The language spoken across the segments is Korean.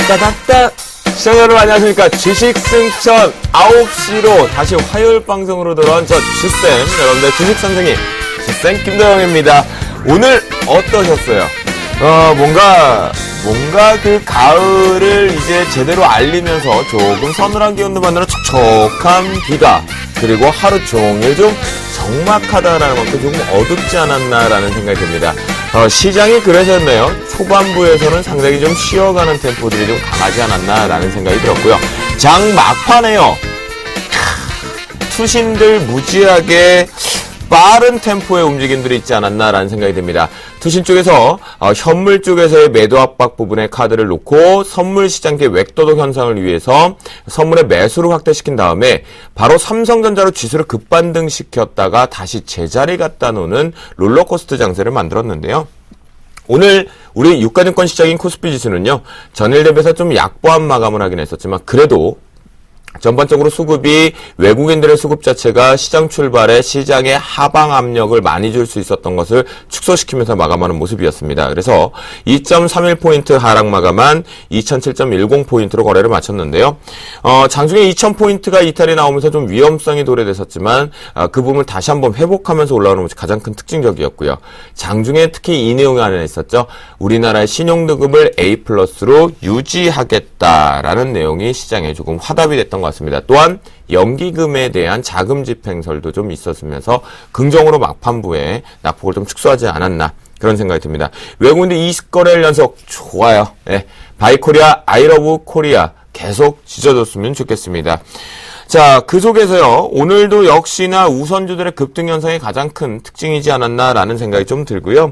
따닥따 시청자 여러분 안녕하십니까. 주식승천 9시로 다시 화요일 방송으로 돌아온 저 주쌤, 여러분들 주식선생님 주쌤 김도영입니다. 오늘 어떠셨어요? 뭔가 그 가을을 이제 제대로 알리면서 조금 서늘한 기온도 만나는 촉촉한 비가, 그리고 하루 종일 좀 적막하다라는 만큼 조금 어둡지 않았나라는 생각이 듭니다. 시장이 그러셨네요. 초반부에서는 상당히 좀 쉬어가는 템포들이 좀 강하지 않았나라는 생각이 들었고요. 장 막판에요. 투신들 무지하게 빠른 템포의 움직임들이 있지 않았나라는 생각이 듭니다. 투신 쪽에서 현물 쪽에서의 매도 압박 부분에 카드를 놓고 선물 시장계 웩도덕 현상을 위해서 선물의 매수를 확대시킨 다음에 바로 삼성전자로 지수를 급반등시켰다가 다시 제자리 갖다 놓는 롤러코스터 장세를 만들었는데요. 오늘 우리 유가증권 시장인 코스피 지수는요, 전일 대비해서 좀 약보한 마감을 하긴 했었지만 그래도 전반적으로 수급이, 외국인들의 수급 자체가 시장 출발에 시장의 하방 압력을 많이 줄 수 있었던 것을 축소시키면서 마감하는 모습이었습니다. 그래서 2.31포인트 하락 마감한 2007.10포인트로 거래를 마쳤는데요. 장중에 2000포인트가 이탈이 나오면서 좀 위험성이 도래됐었지만 그 부분을 다시 한번 회복하면서 올라오는 것이 가장 큰 특징적이었고요. 장중에 특히 이 내용이 하나 있었죠. 우리나라의 신용등급을 A+로 유지하겠다라는 내용이 시장에 조금 화답이 됐던 것 같습니다. 또한 연기금에 대한 자금 집행설도 좀 있었으면서 긍정으로 막판부에 낙폭을 좀 축소하지 않았나, 그런 생각이 듭니다. 외국인들 20거래일 연속 좋아요. 네. 바이코리아, 아이러브 코리아 계속 지져줬으면 좋겠습니다. 자, 그 속에서요, 오늘도 역시나 우선주들의 급등 현상이 가장 큰 특징이지 않았나라는 생각이 좀 들고요.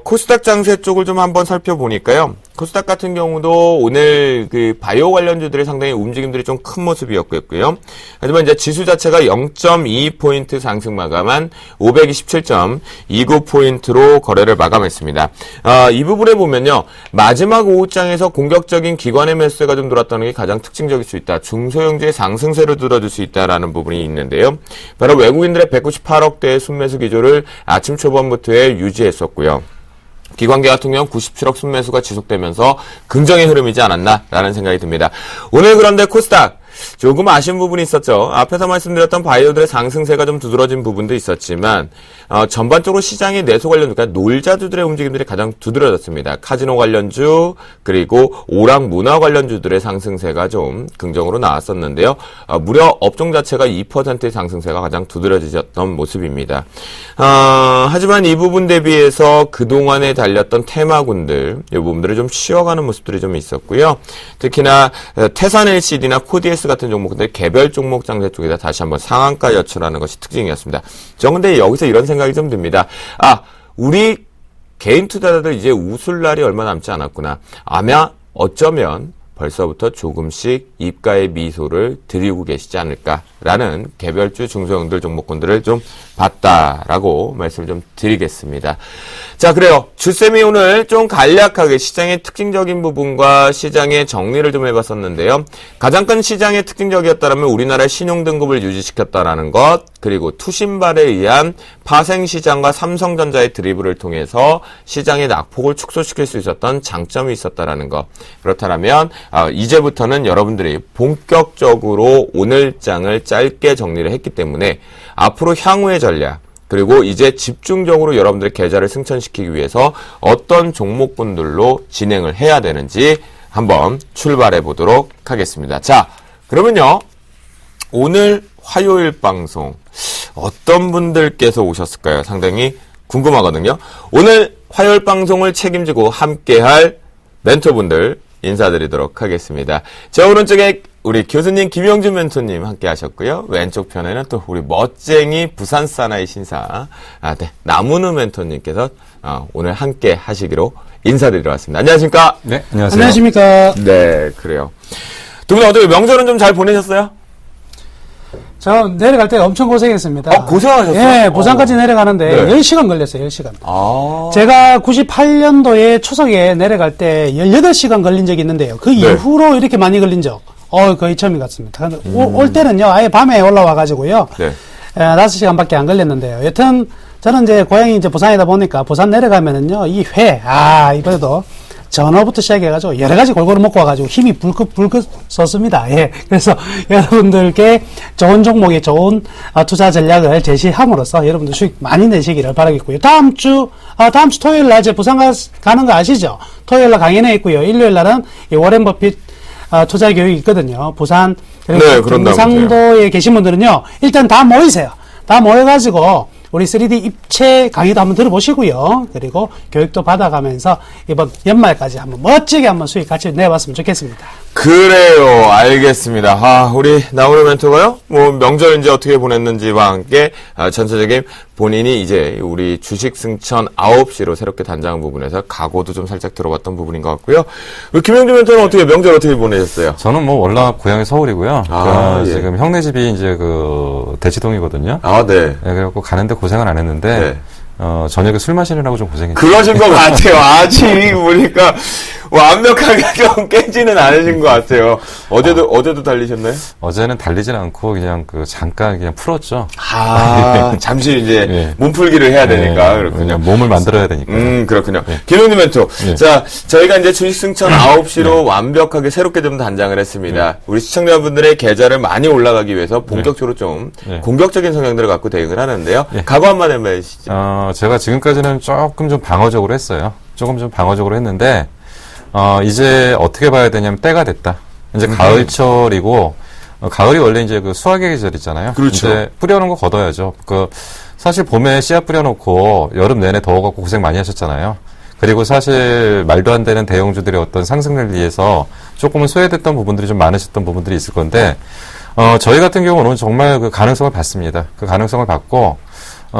코스닥 장세 쪽을 좀 한번 살펴보니까요. 코스닥 같은 경우도 오늘 그 바이오 관련주들의 상당히 움직임들이 좀 큰 모습이었고요. 하지만 이제 지수 자체가 0.22포인트 상승 마감한 527.29포인트로 거래를 마감했습니다. 이 부분에 보면요, 마지막 오후장에서 공격적인 기관의 매수세가 좀 들어왔다는 게 가장 특징적일 수 있다. 중소형주의 상승세를 들어줄 수 있다라는 부분이 있는데요. 바로 외국인들의 198억대의 순매수 기조를 아침 초반부터에 유지했었고요. 기관계 같은 경우는 97억 순매수가 지속되면서 긍정의 흐름이지 않았나라는 생각이 듭니다. 오늘 그런데 코스닥 조금 아쉬운 부분이 있었죠. 앞에서 말씀드렸던 바이오들의 상승세가 좀 두드러진 부분도 있었지만 전반적으로 시장의 내수 관련주, 그러니까 놀자주들의 움직임들이 가장 두드러졌습니다. 카지노 관련주, 그리고 오락 문화 관련주들의 상승세가 좀 긍정으로 나왔었는데요. 무려 업종 자체가 2%의 상승세가 가장 두드러졌던 모습입니다. 하지만 이 부분 대비해서 그동안에 달렸던 테마군들, 이 부분들이 좀 쉬어가는 모습들이 좀 있었고요. 특히나 태산 LCD나 코디에스 같은 종목들 개별 종목 장세 쪽에다 다시 한번 상한가 여출하는 것이 특징이었습니다. 저 근데 여기서 이런 생각이 좀 듭니다. 우리 개인 투자자들 이제 웃을 날이 얼마 남지 않았구나. 아마 어쩌면 벌써부터 조금씩 입가의 미소를 드리고 계시지 않을까라는 개별주 중소형들 종목군들을 좀 봤다라고 말씀을 좀 드리겠습니다. 자, 그래요. 주쌤이 오늘 좀 간략하게 시장의 특징적인 부분과 시장의 정리를 좀 해봤었는데요. 가장 큰 시장의 특징적이었다면 우리나라의 신용등급을 유지시켰다라는 것, 그리고 투신발에 의한 파생시장과 삼성전자의 드리블을 통해서 시장의 낙폭을 축소시킬 수 있었던 장점이 있었다라는 것. 그렇다면 이제부터는 여러분들이 본격적으로 오늘 장을 짧게 정리를 했기 때문에 앞으로 향후의 전략, 그리고 이제 집중적으로 여러분들의 계좌를 승천시키기 위해서 어떤 종목군들로 진행을 해야 되는지 한번 출발해 보도록 하겠습니다. 자, 그러면요, 오늘 화요일 방송 어떤 분들께서 오셨을까요? 상당히 궁금하거든요. 오늘 화요일 방송을 책임지고 함께할 멘토분들 인사드리도록 하겠습니다. 제 오른쪽에 우리 교수님 김영준 멘토님 함께 하셨고요. 왼쪽 편에는 또 우리 멋쟁이 부산 사나이 신사 남은우 멘토님께서 오늘 함께 하시기로 인사드리러 왔습니다. 안녕하십니까? 네, 안녕하세요. 안녕하십니까? 네, 그래요. 두 분 어떻게 명절은 좀 잘 보내셨어요? 저 내려갈 때 엄청 고생했습니다. 고생하셨어요? 예, 부산까지 내려가는데 네. 10시간 걸렸어요, 10시간. 제가 98년도에 추석에 내려갈 때 18시간 걸린 적이 있는데요. 그 이후로 이렇게 많이 걸린 적 거의 처음인 것 같습니다. 올 때는요, 아예 밤에 올라와가지고요. 네. 5시간밖에 안 걸렸는데요. 여튼, 저는 이제 고향이 이제 부산이다 보니까 부산 내려가면은요, 이번에도 전어부터 시작해가지고 여러 가지 골고루 먹고 와가지고 힘이 불긋 섰습니다. 예. 그래서 여러분들께 좋은 종목에 좋은 투자 전략을 제시함으로써 여러분들 수익 많이 내시기를 바라겠고요. 다음 주 토요일 날 제 부산 가는 거 아시죠? 토요일 날 강연회 있고요. 일요일 날은 이 워렌 버핏 투자 교육이 있거든요. 부산, 그리고 네, 그런다면서요. 경상도에 계신 분들은요, 일단 다 모이세요. 다 모여가지고, 우리 3D 입체 강의도 한번 들어보시고요. 그리고 교육도 받아가면서 이번 연말까지 한번 멋지게 한번 수익 같이 내봤으면 좋겠습니다. 그래요. 알겠습니다. 우리 나오는 멘토가요, 명절 이제 어떻게 보냈는지와 함께, 전체적인 본인이 이제 우리 주식 승천 9시로 새롭게 단장한 부분에서 각오도 좀 살짝 들어봤던 부분인 것 같고요. 우리 김영준 멘토는 어떻게, 명절 어떻게 보내셨어요? 저는 월락 고향이 서울이고요. 예. 지금 형네 집이 이제 대치동이거든요. 네. 네, 그래갖고 가는데 고생은 안 했는데, 네. 저녁에 술 마시느라고 좀 고생했죠. 그러신 것 같아요. 아직 보니까 완벽하게 좀 깨지는 않으신 것 같아요. 어제도 달리셨나요? 어제는 달리진 않고 잠깐 그냥 풀었죠. 잠시 이제 네. 몸풀기를 해야 되니까. 그렇군요. 그냥 몸을 만들어야 되니까. 그렇군요. 네. 김용준 멘토. 네. 자, 저희가 이제 주식 승천 9시로 완벽하게 새롭게 좀 단장을 했습니다. 우리 시청자분들의 계좌를 많이 올라가기 위해서 본격적으로 좀 공격적인 성향들을 갖고 대응을 하는데요. 각오 한마디 해주시죠. 제가 지금까지는 조금 좀 방어적으로 했어요. 조금 좀 방어적으로 했는데, 이제 어떻게 봐야 되냐면 때가 됐다. 이제 가을철이고, 가을이 원래 이제 수확의 계절이잖아요. 그렇죠. 이제 뿌려놓은 거 걷어야죠. 사실 봄에 씨앗 뿌려놓고 여름 내내 더워갖고 고생 많이 하셨잖아요. 그리고 사실 말도 안 되는 대형주들의 어떤 상승을 위해서 조금은 소외됐던 부분들이 좀 많으셨던 부분들이 있을 건데, 저희 같은 경우는 정말 그 가능성을 봤습니다. 그 가능성을 봤고,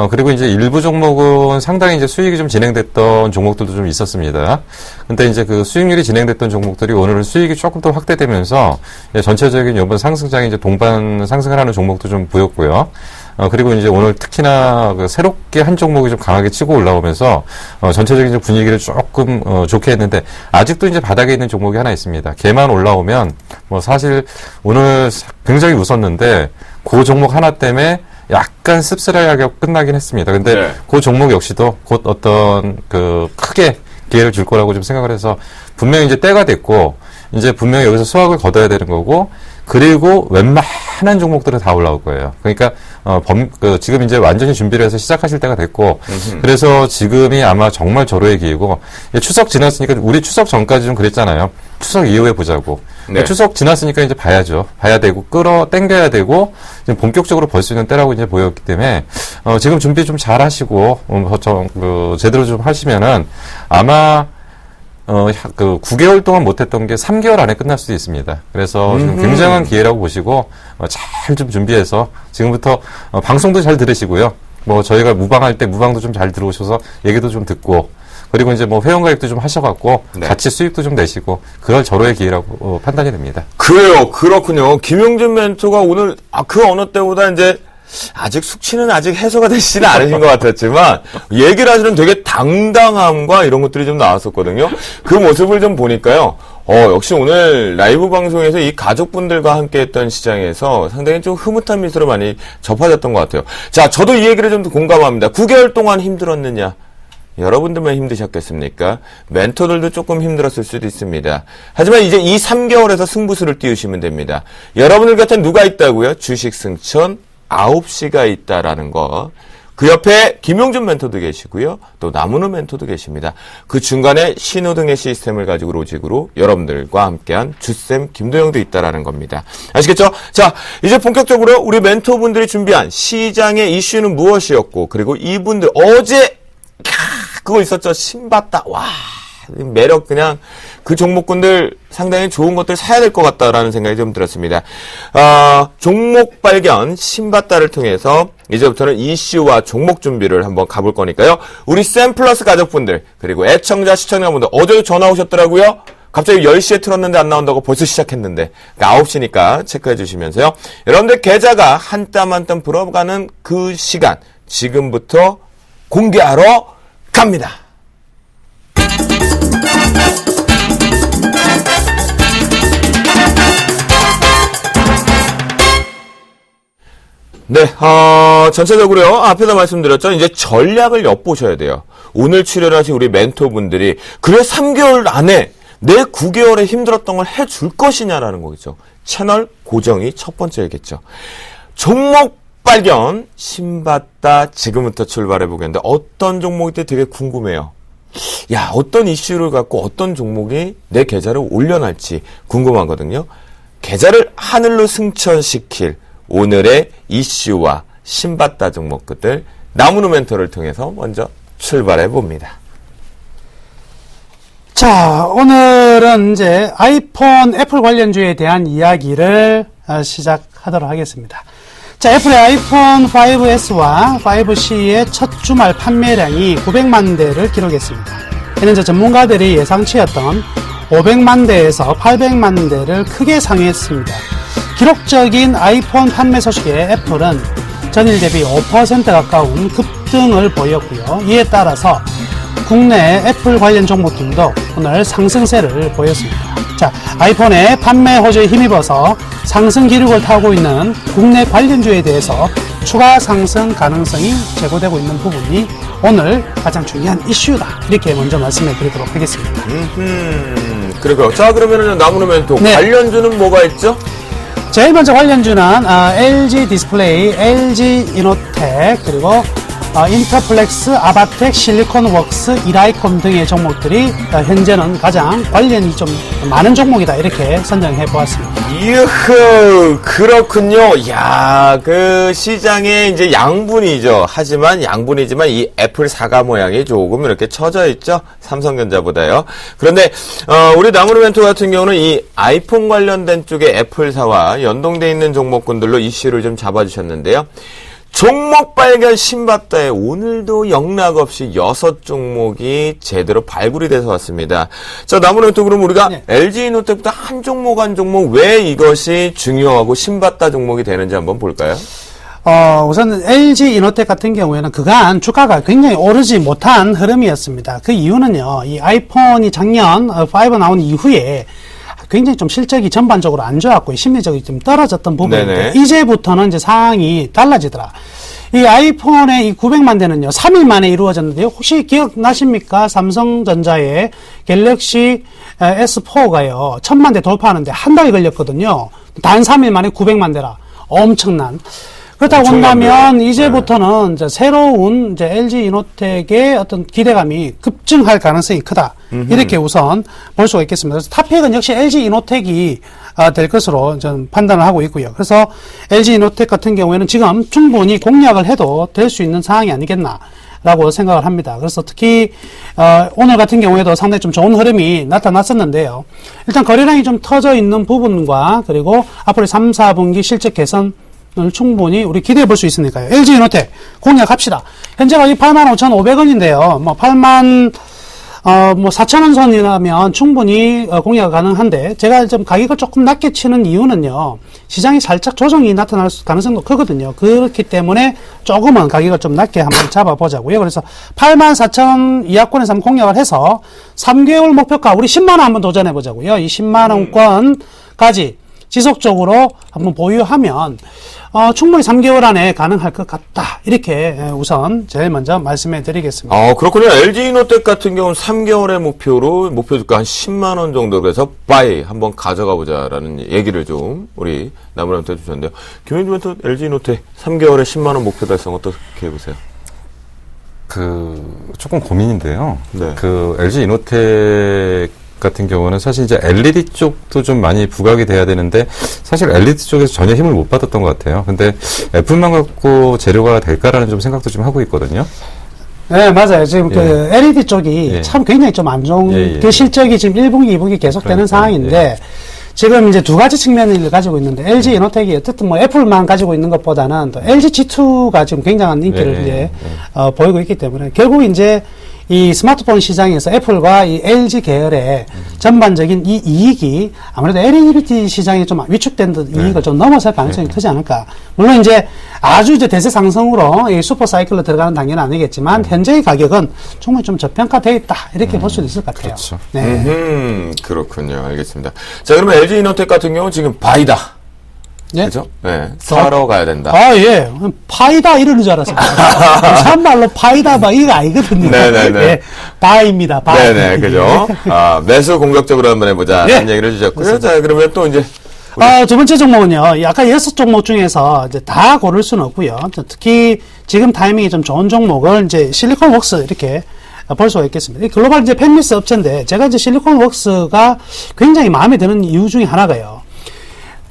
그리고 이제 일부 종목은 상당히 이제 수익이 좀 진행됐던 종목들도 좀 있었습니다. 근데 이제 그 수익률이 진행됐던 종목들이 오늘은 수익이 조금 더 확대되면서 전체적인 이번 상승장에 이제 동반 상승을 하는 종목도 좀 보였고요. 그리고 이제 오늘 특히나 새롭게 한 종목이 좀 강하게 치고 올라오면서 전체적인 분위기를 조금 좋게 했는데 아직도 이제 바닥에 있는 종목이 하나 있습니다. 걔만 올라오면 사실 오늘 굉장히 웃었는데 그 종목 하나 때문에 약간 씁쓸하게 끝나긴 했습니다. 근데 그 종목 역시도 곧 어떤 크게 기회를 줄 거라고 좀 생각을 해서 분명히 이제 때가 됐고 이제 분명히 여기서 수확을 거둬야 되는 거고 그리고 웬만한 종목들은 다 올라올 거예요. 그러니까 지금 이제 완전히 준비를 해서 시작하실 때가 됐고 그래서 지금이 아마 정말 절호의 기회고 추석 지났으니까 우리 추석 전까지 좀 그랬잖아요. 추석 이후에 보자고. 네. 추석 지났으니까 이제 봐야죠. 봐야 되고 땡겨야 되고 지금 본격적으로 벌 수 있는 때라고 이제 보였기 때문에 지금 준비 좀 잘 하시고 제대로 좀 하시면은 아마 9개월 동안 못했던 게 3개월 안에 끝날 수도 있습니다. 그래서 지금 굉장한 기회라고 보시고, 잘 좀 준비해서, 지금부터, 방송도 잘 들으시고요. 저희가 무방할 때 무방도 좀 잘 들어오셔서 얘기도 좀 듣고, 그리고 이제 회원가입도 좀 하셔갖고, 같이 수익도 좀 내시고, 그럴 절호의 기회라고 판단이 됩니다. 그래요. 그렇군요. 김용준 멘토가 오늘, 그 어느 때보다 이제, 아직 숙취는 아직 해소가 되시지는 않으신 것 같았지만 얘기를 하시는 되게 당당함과 이런 것들이 좀 나왔었거든요. 그 모습을 좀 보니까요. 역시 오늘 라이브 방송에서 이 가족분들과 함께 했던 시장에서 상당히 좀 흐뭇한 미소로 많이 접하셨던 것 같아요. 자, 저도 이 얘기를 좀 공감합니다. 9개월 동안 힘들었느냐? 여러분들만 힘드셨겠습니까? 멘토들도 조금 힘들었을 수도 있습니다. 하지만 이제 이 3개월에서 승부수를 띄우시면 됩니다. 여러분들 곁에 누가 있다고요? 주식 승천 9시가 있다라는 거. 그 옆에 김용준 멘토도 계시고요. 또 나무는 멘토도 계십니다. 그 중간에 신호등의 시스템을 가지고 로직으로 여러분들과 함께한 주쌤 김도영도 있다라는 겁니다. 아시겠죠? 자, 이제 본격적으로 우리 멘토분들이 준비한 시장의 이슈는 무엇이었고 그리고 이분들 어제 그거 있었죠. 신봤다. 와. 매력 그냥 그 종목군들 상당히 좋은 것들 사야 될 것 같다라는 생각이 좀 들었습니다. 종목 발견 신봤다를 통해서 이제부터는 이슈와 종목 준비를 한번 가볼 거니까요. 우리 샘플러스 가족분들 그리고 애청자 시청자분들 어제 전화 오셨더라고요. 갑자기 10시에 틀었는데 안 나온다고 벌써 시작했는데 9시니까 체크해 주시면서요. 여러분들 계좌가 한 땀 한 땀 불어가는 그 시간 지금부터 공개하러 갑니다. 네, 전체적으로요, 앞에서 말씀드렸죠. 이제 전략을 엿보셔야 돼요. 오늘 출연하신 우리 멘토분들이, 그래, 3개월 안에 내 9개월에 힘들었던 걸 해줄 것이냐라는 거겠죠. 채널 고정이 첫 번째겠죠. 종목 발견, 신받다, 지금부터 출발해보겠는데, 어떤 종목이 되게 궁금해요. 야, 어떤 이슈를 갖고 어떤 종목이 내 계좌를 올려놨지 궁금하거든요. 계좌를 하늘로 승천시킬 오늘의 이슈와 신받다 종목들, 나무노 멘토를 통해서 먼저 출발해봅니다. 자, 오늘은 이제 아이폰, 애플 관련주에 대한 이야기를 시작하도록 하겠습니다. 자, 애플의 아이폰 5S와 5C의 첫 주말 판매량이 900만 대를 기록했습니다. 이는 이제 전문가들이 예상치였던 500만 대에서 800만 대를 크게 상회했습니다. 기록적인 아이폰 판매 소식에 애플은 전일 대비 5% 가까운 급등을 보였고요. 이에 따라서 국내 애플 관련 종목들도 오늘 상승세를 보였습니다. 자, 아이폰의 판매 호조에 힘입어서 상승 기록을 타고 있는 국내 관련주에 대해서 추가 상승 가능성이 제고되고 있는 부분이 오늘 가장 중요한 이슈다. 이렇게 먼저 말씀해 드리도록 하겠습니다. 그리고 자, 그러면은 나무노 멘토 네. 관련주는 뭐가 있죠? 제일 먼저 관련주는 LG 디스플레이, LG 이노텍, 그리고 인터플렉스, 아바텍, 실리콘웍스, 이라이콤 등의 종목들이 현재는 가장 관련이 좀 많은 종목이다, 이렇게 선정해 보았습니다. 이흐, 그렇군요. 야, 그 시장에 이제 양분이죠. 하지만 양분이지만 이 애플 사과 모양이 조금 이렇게 처져 있죠. 삼성전자보다요. 그런데 우리 나무노 멘토 같은 경우는 이 아이폰 관련된 쪽에 애플사와 연동돼 있는 종목군들로 이슈를 좀 잡아주셨는데요. 종목 발견 신받다에 오늘도 영락 없이 6종목이 제대로 발굴이 돼서 왔습니다. 자, 나무노 멘토 그럼 우리가 네. LG이노텍부터 한 종목 왜 이것이 중요하고 신받다 종목이 되는지 한번 볼까요? 우선 LG 이노텍 같은 경우에는 그간 주가가 굉장히 오르지 못한 흐름이었습니다. 그 이유는요, 이 아이폰이 작년 5 나온 이후에 굉장히 좀 실적이 전반적으로 안 좋았고 심리적으로 좀 떨어졌던 부분인데, 이제부터는 이제 상황이 달라지더라. 이 아이폰의 이 900만 대는요, 3일 만에 이루어졌는데요. 혹시 기억나십니까? 삼성전자의 갤럭시 S4가요, 1000만 대 돌파하는데 한 달이 걸렸거든요. 단 3일 만에 900만 대라. 엄청난. 그렇다고 한다면 이제부터는 이제 새로운 이제 LG 이노텍의 어떤 기대감이 급증할 가능성이 크다. 이렇게 우선 볼 수가 있겠습니다. 그래서 탑픽은 역시 LG 이노텍이 될 것으로 저는 판단을 하고 있고요. 그래서 LG 이노텍 같은 경우에는 지금 충분히 공략을 해도 될 수 있는 상황이 아니겠나라고 생각을 합니다. 그래서 특히 오늘 같은 경우에도 상당히 좀 좋은 흐름이 나타났었는데요. 일단 거래량이 좀 터져 있는 부분과 그리고 앞으로 3, 4분기 실적 개선 을 충분히 우리 기대해 볼 수 있으니까요. LG 이노텍 공략합시다. 현재 가격이 85,500원인데요. 뭐 4,000원 선이라면 충분히 공략 가능한데, 제가 좀 가격을 조금 낮게 치는 이유는요, 시장이 살짝 조정이 나타날 가능성도 크거든요. 그렇기 때문에 조금은 가격을 좀 낮게 한번 잡아보자고요. 그래서 84,000원 이하권에서 한번 공략을 해서 3개월 목표가 우리 10만원 한번 도전해 보자고요. 이 10만원권까지 지속적으로 한번 보유하면 충분히 3개월 안에 가능할 것 같다. 이렇게 우선 제일 먼저 말씀해 드리겠습니다. 그렇군요. LG이노텍 같은 경우는 3개월의 목표 주가 한 10만 원 정도, 그래서 바이 한번 가져가 보자라는 얘기를 좀 우리 나무한테 해주셨는데요. 김현주 멘토 LG이노텍 3개월에 10만 원 목표 달성 어떻게 보세요? 조금 고민인데요. 네. LG 이노텍 같은 경우는 사실 이제 LED 쪽도 좀 많이 부각이 돼야 되는데, 사실 LED 쪽에서 전혀 힘을 못 받았던 것 같아요. 근데 애플만 갖고 재료가 될까라는 좀 생각도 좀 하고 있거든요. 네, 맞아요. 지금 그 LED 쪽이 참 굉장히 좀 안 좋은 그 실적이 지금 1분기, 2분기 계속되는 상황인데, 지금 이제 두 가지 측면을 가지고 있는데, LG 이노텍이 어쨌든 뭐 애플만 가지고 있는 것보다는 또 LG G2가 지금 굉장한 인기를 이제 보이고 있기 때문에, 결국 이제 이 스마트폰 시장에서 애플과 이 LG 계열의 전반적인 이 이익이 아무래도 LED 시장에 좀 위축된 이익을 좀 넘어설 가능성이 크지 않을까. 물론 이제 아주 이제 대세 상승으로 이 슈퍼 사이클로 들어가는 단계는 아니겠지만, 현재의 가격은 충분히 좀 저평가되어 있다. 이렇게 볼 수도 있을 것 같아요. 그렇죠. 네. 그렇군요. 알겠습니다. 자, 그러면 LG이노텍 같은 경우는 지금 바이다. 예? 그죠? 네. 사러 가야 된다. 아, 예. 파이다 이러는 줄 알았어요. 참말로 파이다 막 이거 아니거든요. 네네네. 예, 바입니다. 바. 네네, 그죠? 매수 공격적으로 한번 해보자. 예. 라는 얘기를 해주셨고요. 자, 그러면 또 이제. 두 번째 종목은요. 아까 6종목 중에서 이제 다 고를 수는 없고요. 특히 지금 타이밍이 좀 좋은 종목을 이제 실리콘웍스 이렇게 볼 수가 있겠습니다. 이 글로벌 이제 펜미스 업체인데 제가 이제 실리콘웍스가 굉장히 마음에 드는 이유 중에 하나가요.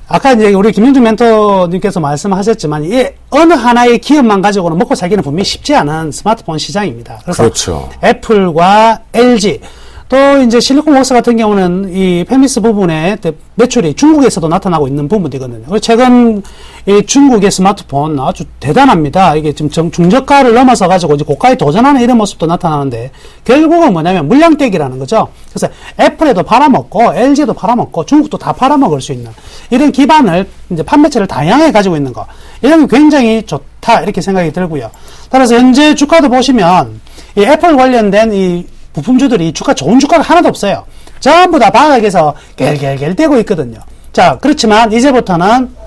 아까 이제 우리 김영준 멘토님께서 말씀하셨지만 이 어느 하나의 기업만 가지고는 먹고 살기는 분명히 쉽지 않은 스마트폰 시장입니다. 그래서 그렇죠. 애플과 LG 또 이제 실리콘웍스 같은 경우는 이 펜미스 부분에 매출이 중국에서도 나타나고 있는 부분이거든요. 그래서 최근 이 중국의 스마트폰 아주 대단합니다. 이게 지금 중저가를 넘어서 가지고 이제 고가에 도전하는 이런 모습도 나타나는데 결국은 뭐냐면 물량대기라는 거죠. 그래서 애플에도 팔아먹고 LG도 팔아먹고 중국도 다 팔아먹을 수 있는 이런 기반을 이제 판매처를 다양하게 가지고 있는 거 이런 게 굉장히 좋다 이렇게 생각이 들고요. 따라서 현재 주가도 보시면 이 애플 관련된 이 부품주들이 주가 좋은 주가가 하나도 없어요. 전부 다 바닥에서 갤갤갤 떼고 있거든요. 자, 그렇지만 이제부터는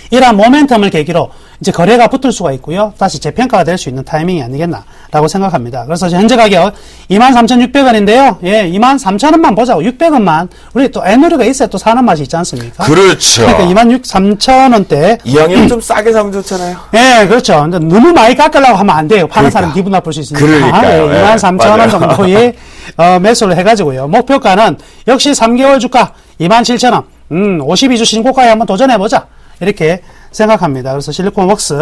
이러한 모멘텀을 계기로 이제 거래가 붙을 수가 있고요. 다시 재평가가 될 수 있는 타이밍이 아니겠나라고 생각합니다. 그래서 현재 가격 23,600원인데요. 예, 23,000원만 보자고 600원만 우리 또 애누리가 있어야 또 사는 맛이 있지 않습니까? 그렇죠. 그러니까 23,000원대 이왕이면 좀 싸게 사면 좋잖아요. 예, 그렇죠. 근데 너무 많이 깎으려고 하면 안 돼요. 파는 그러니까. 사람 기분 나쁠 수 있으니까. 그러니까요. 예, 23,000원 맞아요. 정도에 매수를 해가지고요. 목표가는 역시 3개월 주가 27,000원. 52주 신고가에 한번 도전해보자. 이렇게 생각합니다. 그래서 실리콘웍스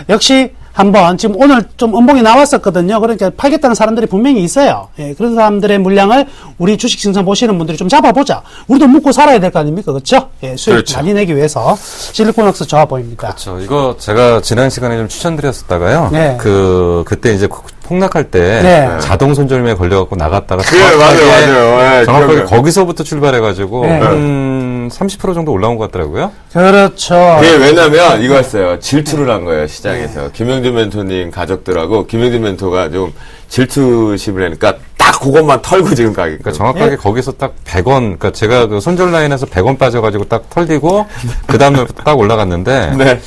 역시 한번 지금 오늘 좀 음봉이 나왔었거든요. 그러니까 팔겠다는 사람들이 분명히 있어요. 예, 그런 사람들의 물량을 우리 주식 증선 보시는 분들이 좀 잡아보자. 우리도 먹고 살아야 될 거 아닙니까? 그렇죠? 예, 수익 그렇죠. 많이 내기 위해서 실리콘웍스 좋아 보입니다. 그렇죠. 이거 제가 지난 시간에 좀 추천드렸었다가요. 네. 그때 이제 폭락할 때 네. 자동 손절매에 걸려갖고 나갔다가 그래, 맞아요. 예, 정확하게 기억나요. 거기서부터 출발해가지고 네. 한 30% 정도 올라온 것 같더라고요. 그렇죠. 그게 왜냐면 이거였어요. 질투를 한 거예요, 시장에서. 김영준 멘토님 가족들하고 김영준 멘토가 좀 질투심을 하니까 딱 그것만 털고 지금 가겠고. 그러니까 정확하게 거기서 딱 100원, 그러니까 제가 그 손절 라인에서 100원 빠져가지고 딱 털리고 그 다음에 딱 올라갔는데 네.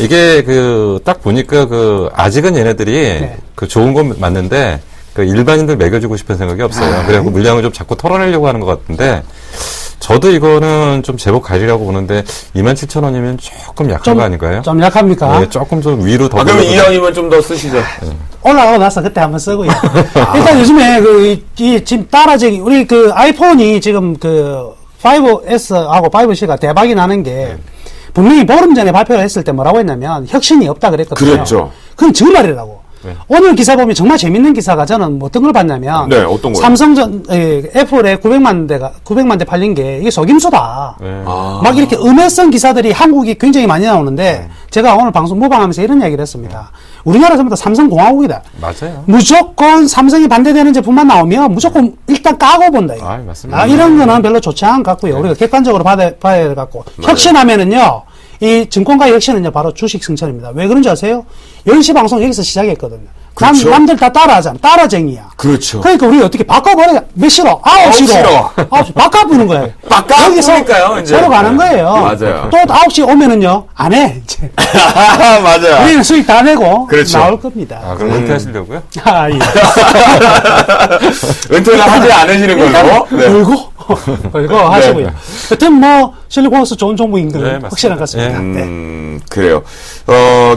이게 그 딱 보니까 그 아직은 얘네들이 그 좋은 건 맞는데 그 일반인들 먹여주고 싶은 생각이 없어요. 그래갖고 물량을 좀 자꾸 털어내려고 하는 것 같은데 저도 이거는 좀 제법 가리라고 보는데 27,000원이면 조금 약한 거 아닌가요? 좀 약합니까? 네, 조금 좀 위로 더. 그러면 올려서- 이왕이면 좀 더 쓰시죠. 올라가고 나서 그때 한번 쓰고요. 일단 요즘에 지금 따라쟁이, 우리 그 아이폰이 지금 그 5S하고 5C가 대박이 나는 게 분명히 보름 전에 발표를 했을 때 뭐라고 했냐면 혁신이 없다 그랬거든요. 그랬죠. 그건 정말이라고. 네. 오늘 기사 보면 정말 재밌는 기사가 저는 어떤 걸 봤냐면 네, 어떤 거요? 삼성전 애플에 900만 대 팔린 게 이게 속임수다. 네. 아. 막 이렇게 음해성 기사들이 한국이 굉장히 많이 나오는데 제가 오늘 방송 모방하면서 이런 이야기를 했습니다. 우리나라 전부 다 삼성공화국이다. 맞아요. 무조건 삼성이 반대되는 제품만 나오면 무조건 일단 까고 본다. 이거. 맞습니다. 이런 거는 별로 좋지 않은 것 같고요. 우리가 객관적으로 봐야 될 것 같고. 혁신하면은요, 이 증권가의 혁신은요, 바로 주식 승천입니다. 왜 그런지 아세요? 10시 방송 여기서 시작했거든요. 그렇죠. 남들 다 따라하잖아. 따라쟁이야. 그렇죠. 그러니까 우리 어떻게 바꿔버려? 몇 시로? 9시로. 9시 바꿔보는 거예요. 바꿔보니까요, 이제. 서로 가는 거예요. 맞아요. 또 9시 오면은요, 안 해. 이제. 맞아요. 우리는 수익 다 내고 그렇죠. 나올 겁니다. 아, 그럼 은퇴하시려고요? 아, 예. 은퇴는 하지 않으시는 걸로. 네. 걸고 하시고요. 여튼 뭐 실리콘웍스 좋은 종목인 건 네, 맞습니다. 확실한 것 같습니다. 네. 그래요.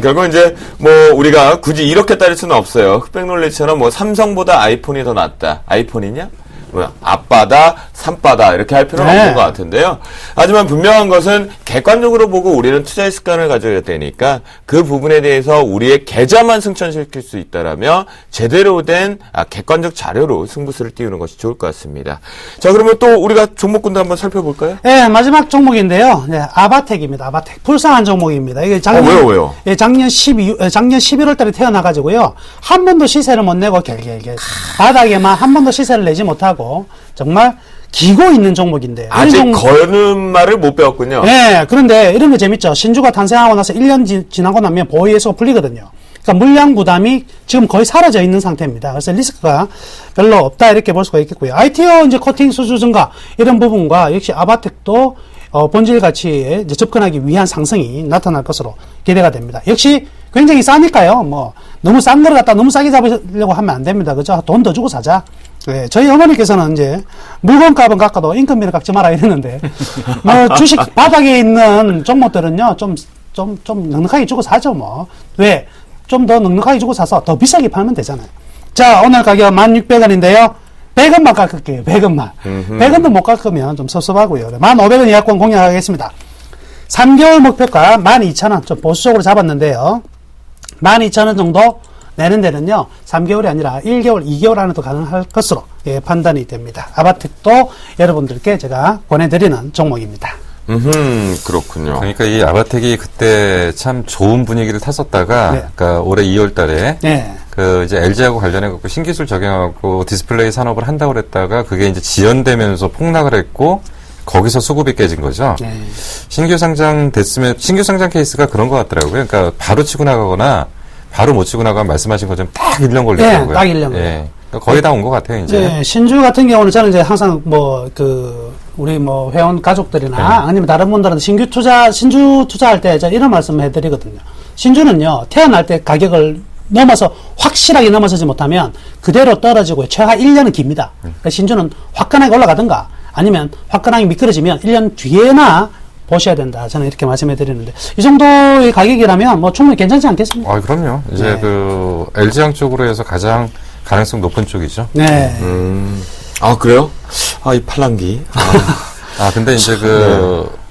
결국 이제 뭐 우리가 굳이 이렇게 따질 수는 없어요. 흑백놀리처럼 뭐 삼성보다 아이폰이 더 낫다. 아이폰이냐? 뭐 아빠다, 삼빠다 이렇게 할 필요는 네. 없는 것 같은데요. 하지만 분명한 것은 객관적으로 보고 우리는 투자의 습관을 가져야 되니까 그 부분에 대해서 우리의 계좌만 승천시킬 수 있다라면 제대로 된 객관적 자료로 승부수를 띄우는 것이 좋을 것 같습니다. 자, 그러면 또 우리가 종목군도 한번 살펴볼까요? 네, 마지막 종목인데요. 네, 아바텍입니다. 아바텍. 불쌍한 종목입니다. 이게 작년, 왜요? 예, 작년 11월 달에 태어나가지고요. 한 번도 시세를 못 내고 갤갤갤. 바닥에만 한 번도 시세를 내지 못하고 정말 기고 있는 종목인데. 아직 걸음마를 못 배웠군요. 네, 그런데 이런 거 재밌죠. 신주가 탄생하고 나서 1년 지나고 나면 보유예수가 풀리거든요. 그러니까 물량 부담이 지금 거의 사라져 있는 상태입니다. 그래서 리스크가 별로 없다 이렇게 볼 수가 있겠고요. ITO 이제 코팅 수주 증가 이런 부분과 역시 아바텍도 본질 가치에 이제 접근하기 위한 상승이 나타날 것으로 기대가 됩니다. 역시 굉장히 싸니까요. 뭐 너무 싼 걸 갖다 너무 싸게 잡으려고 하면 안 됩니다. 그죠? 돈 더 주고 사자. 네, 저희 어머니께서는 이제 물건값은 깎아도 인건비를 깎지 마라 이랬는데 뭐 주식 바닥에 있는 종목들은요 좀 넉넉하게 주고 사죠 뭐. 왜? 좀 더 넉넉하게 주고 사서 더 비싸게 팔면 되잖아요. 자, 오늘 가격 1,600원인데요. 100원만 깎을게요. 100원만. 100원도 못 깎으면 좀 섭섭하고요. 1,500원 예약권 공략하겠습니다. 3개월 목표가 12,000원. 좀 보수적으로 잡았는데요. 12,000원 정도 내는 데는요, 3개월이 아니라 1개월, 2개월 안에도 가능할 것으로 판단이 됩니다. 아바텍도 여러분들께 제가 권해드리는 종목입니다. 그렇군요. 그러니까 이 아바텍이 그때 참 좋은 분위기를 탔었다가, 네. 그러니까 올해 2월 달에, 네. 그 이제 LG하고 관련해갖고 신기술 적용하고 디스플레이 산업을 한다고 그랬다가 그게 이제 지연되면서 폭락을 했고, 거기서 수급이 깨진 거죠. 네. 신규 상장 됐으면, 신규 상장 케이스가 그런 것 같더라고요. 그러니까 바로 치고 나가거나, 바로 못 치고 나가면 말씀하신 것처럼 딱 1년 걸리더라고요. 네, 딱 1년 예. 그러니까 거의 다 온 것 같아요, 이제. 네, 신주 같은 경우는 저는 이제 항상 우리 회원 가족들이나 네. 아니면 다른 분들한테 신주 투자할 때 제가 이런 말씀을 해드리거든요. 신주는요, 태어날 때 가격을 넘어서 확실하게 넘어서지 못하면 그대로 떨어지고 최하 1년은 깁니다. 그러니까 신주는 화끈하게 올라가든가 아니면 화끈하게 미끄러지면 1년 뒤에나 보셔야 된다. 저는 이렇게 말씀해 드리는데 이 정도의 가격이라면 뭐 충분히 괜찮지 않겠습니까? 그럼요. 이제 네. 그 LG항 쪽으로 해서 가장 가능성 높은 쪽이죠. 네. 아, 그래요? 아, 이 팔랑기. 근데 이제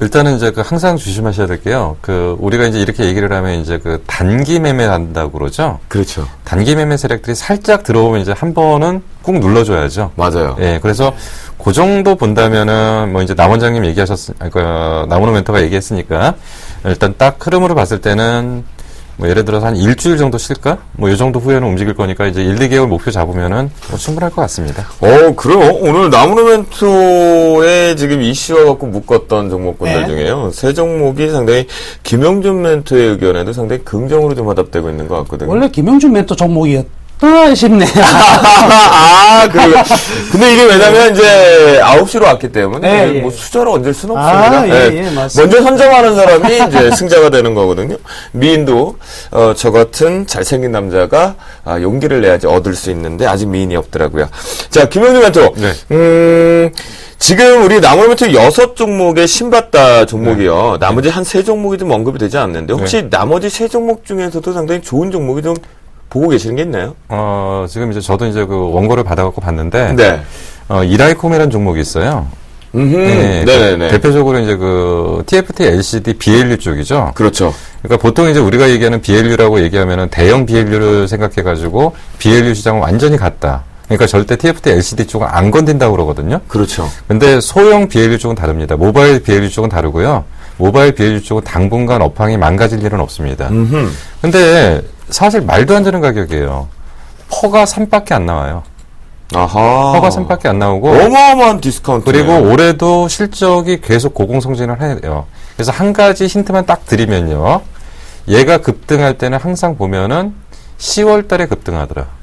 일단은 이제 항상 조심하셔야 될 게요. 우리가 이제 이렇게 얘기를 하면 이제 단기 매매 한다고 그러죠. 그렇죠. 단기 매매 세력들이 살짝 들어오면 이제 한 번은 꾹 눌러줘야죠. 맞아요. 예, 그래서 그 정도 본다면은 뭐 이제 남 원장님 남원호 멘토가 얘기했으니까 일단 딱 흐름으로 봤을 때는 뭐 예를 들어서 한 일주일 정도 쉴까? 뭐 이 정도 후에는 움직일 거니까 이제 1, 2개월 목표 잡으면은 뭐 충분할 것 같습니다. 그래요? 오늘 나무노멘토에 지금 이슈와 갖고 묶었던 종목군들 네. 중에요. 세 종목이 상당히 김영준 멘토의 의견에도 상당히 긍정으로 좀 화답되고 있는 것 같거든요. 원래 김영준 멘토 종목이었다 싶네요. 근데 이게 왜냐면 이제 9시로 왔기 때문에 네, 예. 뭐 숫자로 얹을 수는 없습니다. 예, 맞습니다. 먼저 선정하는 사람이 이제 승자가 되는 거거든요. 미인도 저 같은 잘생긴 남자가 용기를 내야지 얻을 수 있는데 아직 미인이 없더라고요. 자, 김영준 멘토. 네. 지금 우리 나무 멘토 6종목의 신받다 종목이요. 나머지 한 3종목이 좀 언급이 되지 않는데 혹시 나머지 3종목 중에서도 상당히 좋은 종목이 좀 보고 계시는 게 있나요? 지금 이제 저도 이제 원고를 받아갖고 봤는데, 네. 이라이콤이라는 종목이 있어요. 네, 네네네. 대표적으로 이제 TFT LCD BLU 쪽이죠. 그렇죠. 그러니까 보통 이제 우리가 얘기하는 BLU라고 얘기하면은 대형 BLU를 생각해가지고 BLU 시장은 완전히 갔다. 그러니까 절대 TFT LCD 쪽은 안 건든다고 그러거든요. 그렇죠. 근데 소형 BLU 쪽은 다릅니다. 모바일 BLU 쪽은 다르고요. 모바일 BLU 쪽은 당분간 업황이 망가질 일은 없습니다. 근데 사실 말도 안 되는 가격이에요. 퍼가 3밖에 안 나와요. 아하. 퍼가 3밖에 안 나오고 어마어마한 디스카운트. 그리고 올해도 실적이 계속 고공성진을 해요. 그래서 한 가지 힌트만 딱 드리면요. 얘가 급등할 때는 항상 보면은 10월 달에 급등하더라.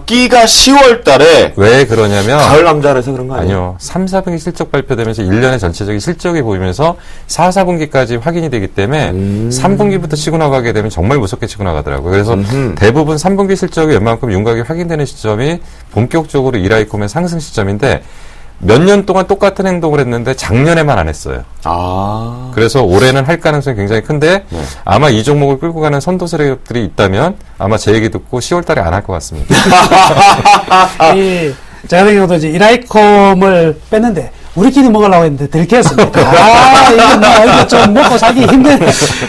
끼가 10월 달에. 왜 그러냐면 가을 남자라서 그런 거 아니에요? 아니요. 3, 4분기 실적 발표되면서 1년의 전체적인 실적이 보이면서 4, 4분기까지 확인이 되기 때문에 3분기부터 치고 나가게 되면 정말 무섭게 치고 나가더라고요. 그래서 대부분 3분기 실적이 웬만큼 윤곽이 확인되는 시점이 본격적으로 이라이콤의 상승 시점인데 몇 년 동안 똑같은 행동을 했는데 작년에만 안 했어요. 그래서 올해는 할 가능성이 굉장히 큰데 아마 이 종목을 끌고 가는 선도 세력들이 있다면 아마 제 얘기 듣고 10월 달에 안 할 것 같습니다. 제가 같은 경우도 이제 이라이콤을 뺐는데 우리끼리 먹으려고 했는데 들켰습니다. 이거 좀 먹고 살기 힘드네.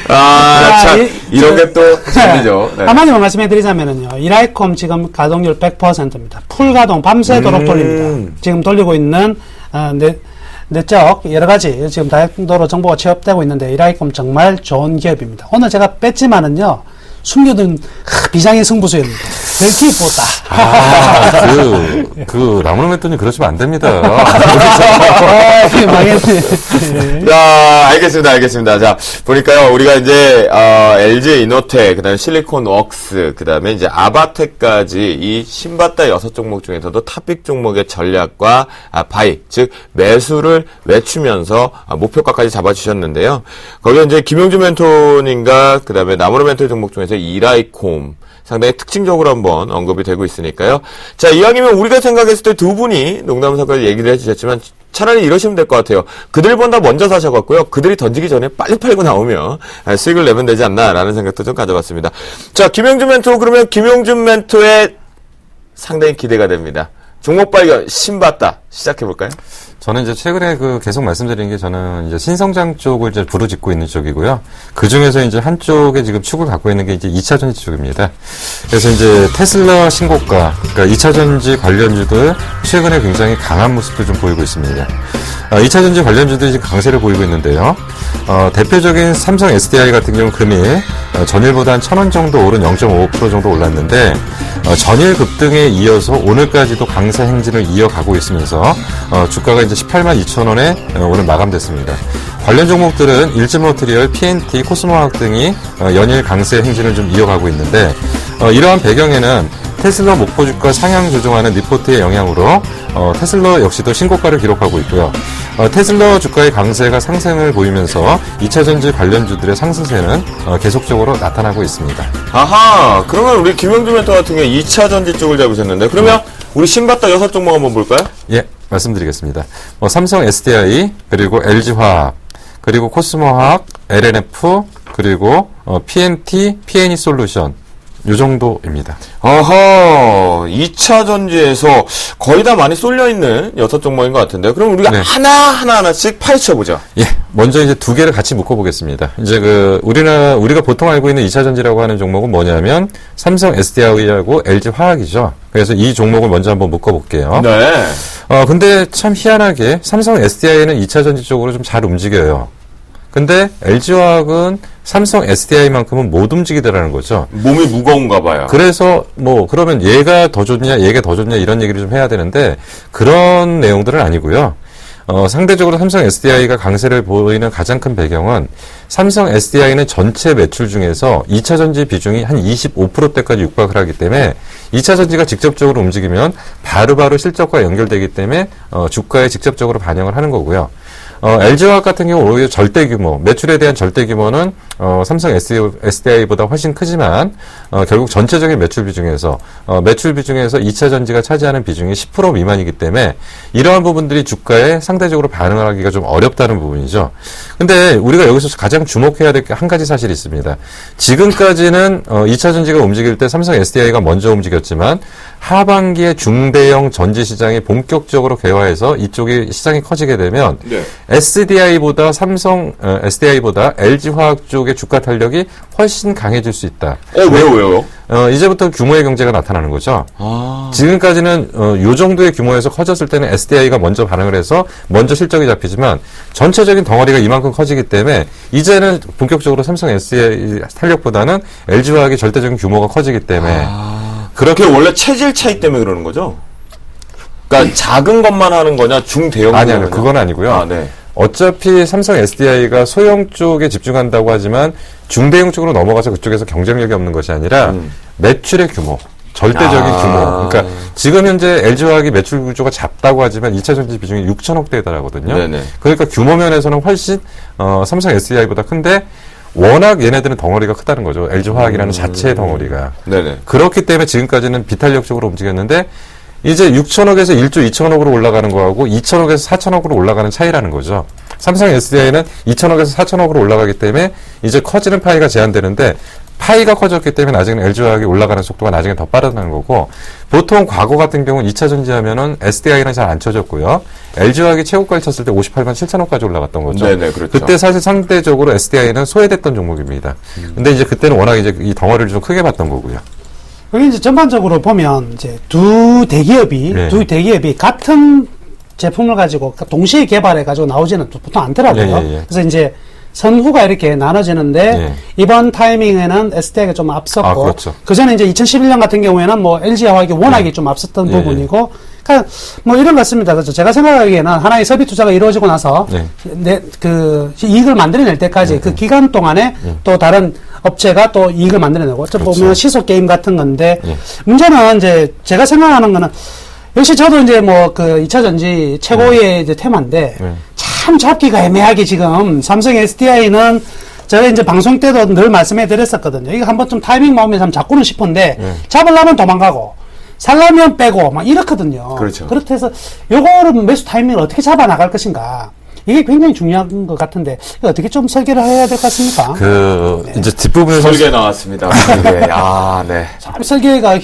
참, 이런 게 또 재미죠. 네. 한마디만 말씀해 드리자면은요, 이라이콤 지금 가동률 100%입니다. 풀 가동, 밤새도록 돌립니다. 지금 돌리고 있는, 내적, 여러 가지, 지금 다양도로 정보가 취합되고 있는데, 이라이콤 정말 좋은 기업입니다. 오늘 제가 뺐지만은요, 숨겨둔 비장의 승부수였는데 벨티에 뽑았다. 나무는 맷돈이 그러시면 안 됩니다. 망했네. 자, 알겠습니다. 자, 보니까요, 우리가 이제, LG 이노텍, 그 다음에 실리콘 웍스, 그 다음에 이제 아바텍까지 이 신바타 6종목 중에서도 탑픽 종목의 전략과 바이, 즉, 매수를 외추면서 목표가까지 잡아주셨는데요. 거기에 이제 김용준 멘토님과 그 다음에 나무로 멘토 종목 중에서 이라이콤, 상당히 특징적으로 한번 언급이 되고 있으니까요. 자, 이왕이면 우리가 생각했을 때 두 분이 농담삼까지 얘기를 해주셨지만 차라리 이러시면 될 것 같아요. 그들보다 먼저 사셔갖고요. 그들이 던지기 전에 빨리 팔고 나오면 수익을 내면 되지 않나라는 생각도 좀 가져봤습니다. 자, 김용준 멘토, 그러면 김용준 멘토의 상당히 기대가 됩니다. 종목 발견, 신바타 시작해볼까요? 저는 이제 최근에 계속 말씀드린 게 저는 이제 신성장 쪽을 이제 부르짖고 있는 쪽이고요. 그 중에서 이제 한쪽에 지금 축을 갖고 있는 게 이제 2차 전지 쪽입니다. 그래서 이제 테슬라 신고가, 그러니까 2차 전지 관련주들 최근에 굉장히 강한 모습도 좀 보이고 있습니다. 2차 전지 관련주들이 지금 강세를 보이고 있는데요. 대표적인 삼성 SDI 같은 경우 금일 전일보다 한 1,000원 정도 오른 0.5% 정도 올랐는데 전일 급등에 이어서 오늘까지도 강세 행진을 이어가고 있으면서 주가가 이제 182,000원에 오늘 마감됐습니다. 관련 종목들은 일지머티리얼, PNT, 코스모화학 등이 연일 강세 행진을 좀 이어가고 있는데 이러한 배경에는 테슬라 목표 주가 상향 조정하는 리포트의 영향으로 테슬라 역시도 신고가를 기록하고 있고요. 테슬라 주가의 강세가 상승을 보이면서 2차 전지 관련주들의 상승세는 계속적으로 나타나고 있습니다. 아하, 그러면 우리 김용준 멘토 같은 경우 2차 전지 쪽을 잡으셨는데 그러면 우리 신바타 6종목 한번 볼까요? 예, 말씀드리겠습니다. 삼성 SDI, 그리고 LG화학, 그리고 코스모화학, LNF, 그리고 PNT, PNE 솔루션, 요 정도입니다. 어허, 2차 전지에서 거의 다 많이 쏠려있는 6종목인 것 같은데요. 그럼 우리가 네. 하나하나씩 파헤쳐보죠. 예, 먼저 이제 두 개를 같이 묶어보겠습니다. 이제 우리가 보통 알고 있는 2차 전지라고 하는 종목은 뭐냐면 삼성 SDI하고 LG 화학이죠. 그래서 이 종목을 먼저 한번 묶어볼게요. 네. 근데 참 희한하게 삼성 SDI는 2차 전지 쪽으로 좀 잘 움직여요. 근데 LG화학은 삼성 SDI만큼은 못 움직이더라는 거죠. 몸이 무거운가 봐요. 그래서 그러면 얘가 더 좋냐, 얘가 더 좋냐 이런 얘기를 좀 해야 되는데 그런 내용들은 아니고요. 상대적으로 삼성 SDI가 강세를 보이는 가장 큰 배경은 삼성 SDI는 전체 매출 중에서 2차 전지 비중이 한 25%대까지 육박을 하기 때문에 2차 전지가 직접적으로 움직이면 바로바로 실적과 연결되기 때문에 주가에 직접적으로 반영을 하는 거고요. LG화학 같은 경우 오히려 절대 규모, 매출에 대한 절대 규모는 삼성 SDI보다 훨씬 크지만 결국 전체적인 매출 비중에서 2차 전지가 차지하는 비중이 10% 미만이기 때문에 이러한 부분들이 주가에 상대적으로 반응을 하기가 좀 어렵다는 부분이죠. 근데 우리가 여기서 가장 주목해야 될 게 한 가지 사실이 있습니다. 지금까지는 2차 전지가 움직일 때 삼성 SDI가 먼저 움직였지만 하반기에 중대형 전지 시장이 본격적으로 개화해서 이쪽이 시장이 커지게 되면 네. SDI보다 SDI보다 LG화학 쪽의 주가 탄력이 훨씬 강해질 수 있다. 왜요? 이제부터 규모의 경제가 나타나는 거죠. 아. 지금까지는 요 정도의 규모에서 커졌을 때는 SDI가 먼저 반응을 해서 먼저 실적이 잡히지만 전체적인 덩어리가 이만큼 커지기 때문에 이제는 본격적으로 삼성 SDI 탄력보다는 LG화학의 절대적인 규모가 커지기 때문에 그렇게 원래 체질 차이 때문에 그러는 거죠? 그러니까 작은 것만 하는 거냐, 중대형 아니요, 그건 아니고요. 아, 네. 어차피 삼성 SDI가 소형 쪽에 집중한다고 하지만 중대형 쪽으로 넘어가서 그쪽에서 경쟁력이 없는 것이 아니라 매출의 규모, 절대적인 규모. 그러니까 지금 현재 LG화학이 매출 구조가 작다고 하지만 2차 전지 비중이 6천억 대에 달하거든요. 네네. 그러니까 규모 면에서는 훨씬 삼성 SDI보다 큰데 워낙 얘네들은 덩어리가 크다는 거죠. LG화학이라는 자체의 덩어리가. 네네. 그렇기 때문에 지금까지는 비탄력적으로 움직였는데 이제 6천억에서 1조 2천억으로 올라가는 거하고 2천억에서 4천억으로 올라가는 차이라는 거죠. 삼성 SDI는 2천억에서 4천억으로 올라가기 때문에 이제 커지는 파이가 제한되는데 파이가 커졌기 때문에 나중에는 LG화학이 올라가는 속도가 나중에 더 빠르다는 거고 보통 과거 같은 경우는 2차 전지 하면은 SDI는 잘 안 쳐졌고요. LG화학이 최고가를 쳤을 때 58만 7천원까지 올라갔던 거죠. 네네, 그렇죠. 그때 사실 상대적으로 SDI는 소외됐던 종목입니다. 근데 이제 그때는 워낙 이제 이 덩어리를 좀 크게 봤던 거고요. 여기 이제 전반적으로 보면 이제 두 대기업이 같은 제품을 가지고 동시에 개발해 가지고 나오지는 보통 않더라고요. 예. 그래서 이제 선후가 이렇게 나눠지는데 네. 이번 타이밍에는 SDI가 좀 앞섰고 아, 그렇죠. 그전에 이제 2011년 같은 경우에는 뭐 LG화학이 워낙에 좀 앞섰던 예, 부분이고 그러니까 뭐 이런 것 같습니다. 그렇죠. 제가 생각하기에는 하나의 설비 투자가 이루어지고 나서 네. 그 이익을 만들어낼 때까지 그 기간 동안에 또 다른 업체가 또 이익을 만들어내고 어쩌 그렇죠. 보면 시속 게임 같은 건데 예. 문제는 이제 제가 생각하는 거는 역시 저도 이제 뭐 그 2차 전지 최고의 이제 테마인데 참 잡기가 애매하게 지금 삼성 SDI는 제가 이제 방송 때도 늘 말씀해 드렸었거든요. 이거 한번 좀 타이밍 나오면 한번 잡고는 싶은데 잡으려면 도망가고 살려면 빼고 막 이렇거든요. 그렇죠. 그렇다 해서 요거를 매수 타이밍을 어떻게 잡아 나갈 것인가. 이게 굉장히 중요한 것 같은데 이거 어떻게 좀 설계를 해야 될 것 같습니까? 이제 뒷부분에서 설계 나왔습니다. 설계. 아, 네. 참 설계가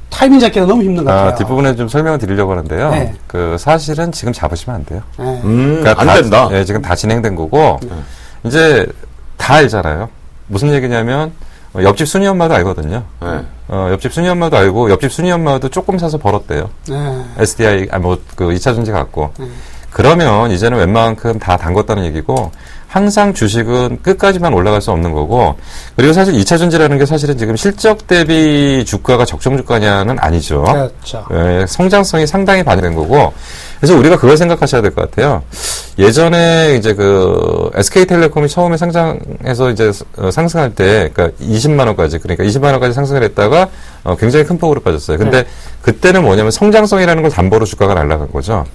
타이밍 잡기가 너무 힘든 것 같아요. 뒷부분에 좀 설명을 드리려고 하는데요. 네. 그 사실은 지금 잡으시면 안 돼요. 네. 안 된다. 예, 지금 다 진행된 거고 이제 다 알잖아요. 무슨 얘기냐면 옆집 순이 엄마도 알거든요. 네. 옆집 순이 엄마도 알고 옆집 순이 엄마도 조금 사서 벌었대요. 네. SDI 그 2차 전지 갖고. 그러면 이제는 웬만큼 다 담궜다는 얘기고 항상 주식은 끝까지만 올라갈 수 없는 거고 그리고 사실 2차 전지라는 게 사실은 지금 실적 대비 주가가 적정 주가냐는 아니죠. 그렇죠. 예, 성장성이 상당히 반영된 거고 그래서 우리가 그걸 생각하셔야 될 것 같아요. 예전에 이제 그 SK텔레콤이 처음에 상장해서 이제 상승할 때 그러니까 20만 원까지 그러니까 20만 원까지 상승을 했다가 굉장히 큰 폭으로 빠졌어요. 근데 그때는 뭐냐면 성장성이라는 걸 담보로 주가가 날아간 거죠.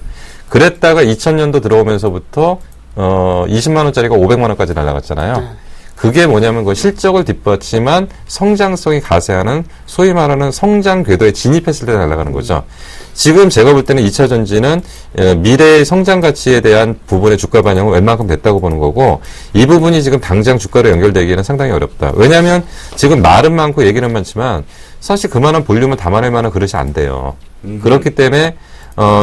그랬다가 2000년도 들어오면서부터 20만 원짜리가 500만 원까지 날아갔잖아요. 그게 뭐냐면 그 실적을 뒷받침한 성장성이 가세하는 소위 말하는 성장 궤도에 진입했을 때 날아가는 거죠. 지금 제가 볼 때는 2차 전지는 미래의 성장 가치에 대한 부분의 주가 반영은 웬만큼 됐다고 보는 거고 이 부분이 지금 당장 주가로 연결되기는 상당히 어렵다. 왜냐하면 지금 말은 많고 얘기는 많지만 사실 그만한 볼륨을 담아낼 만한 그릇이 안 돼요. 그렇기 때문에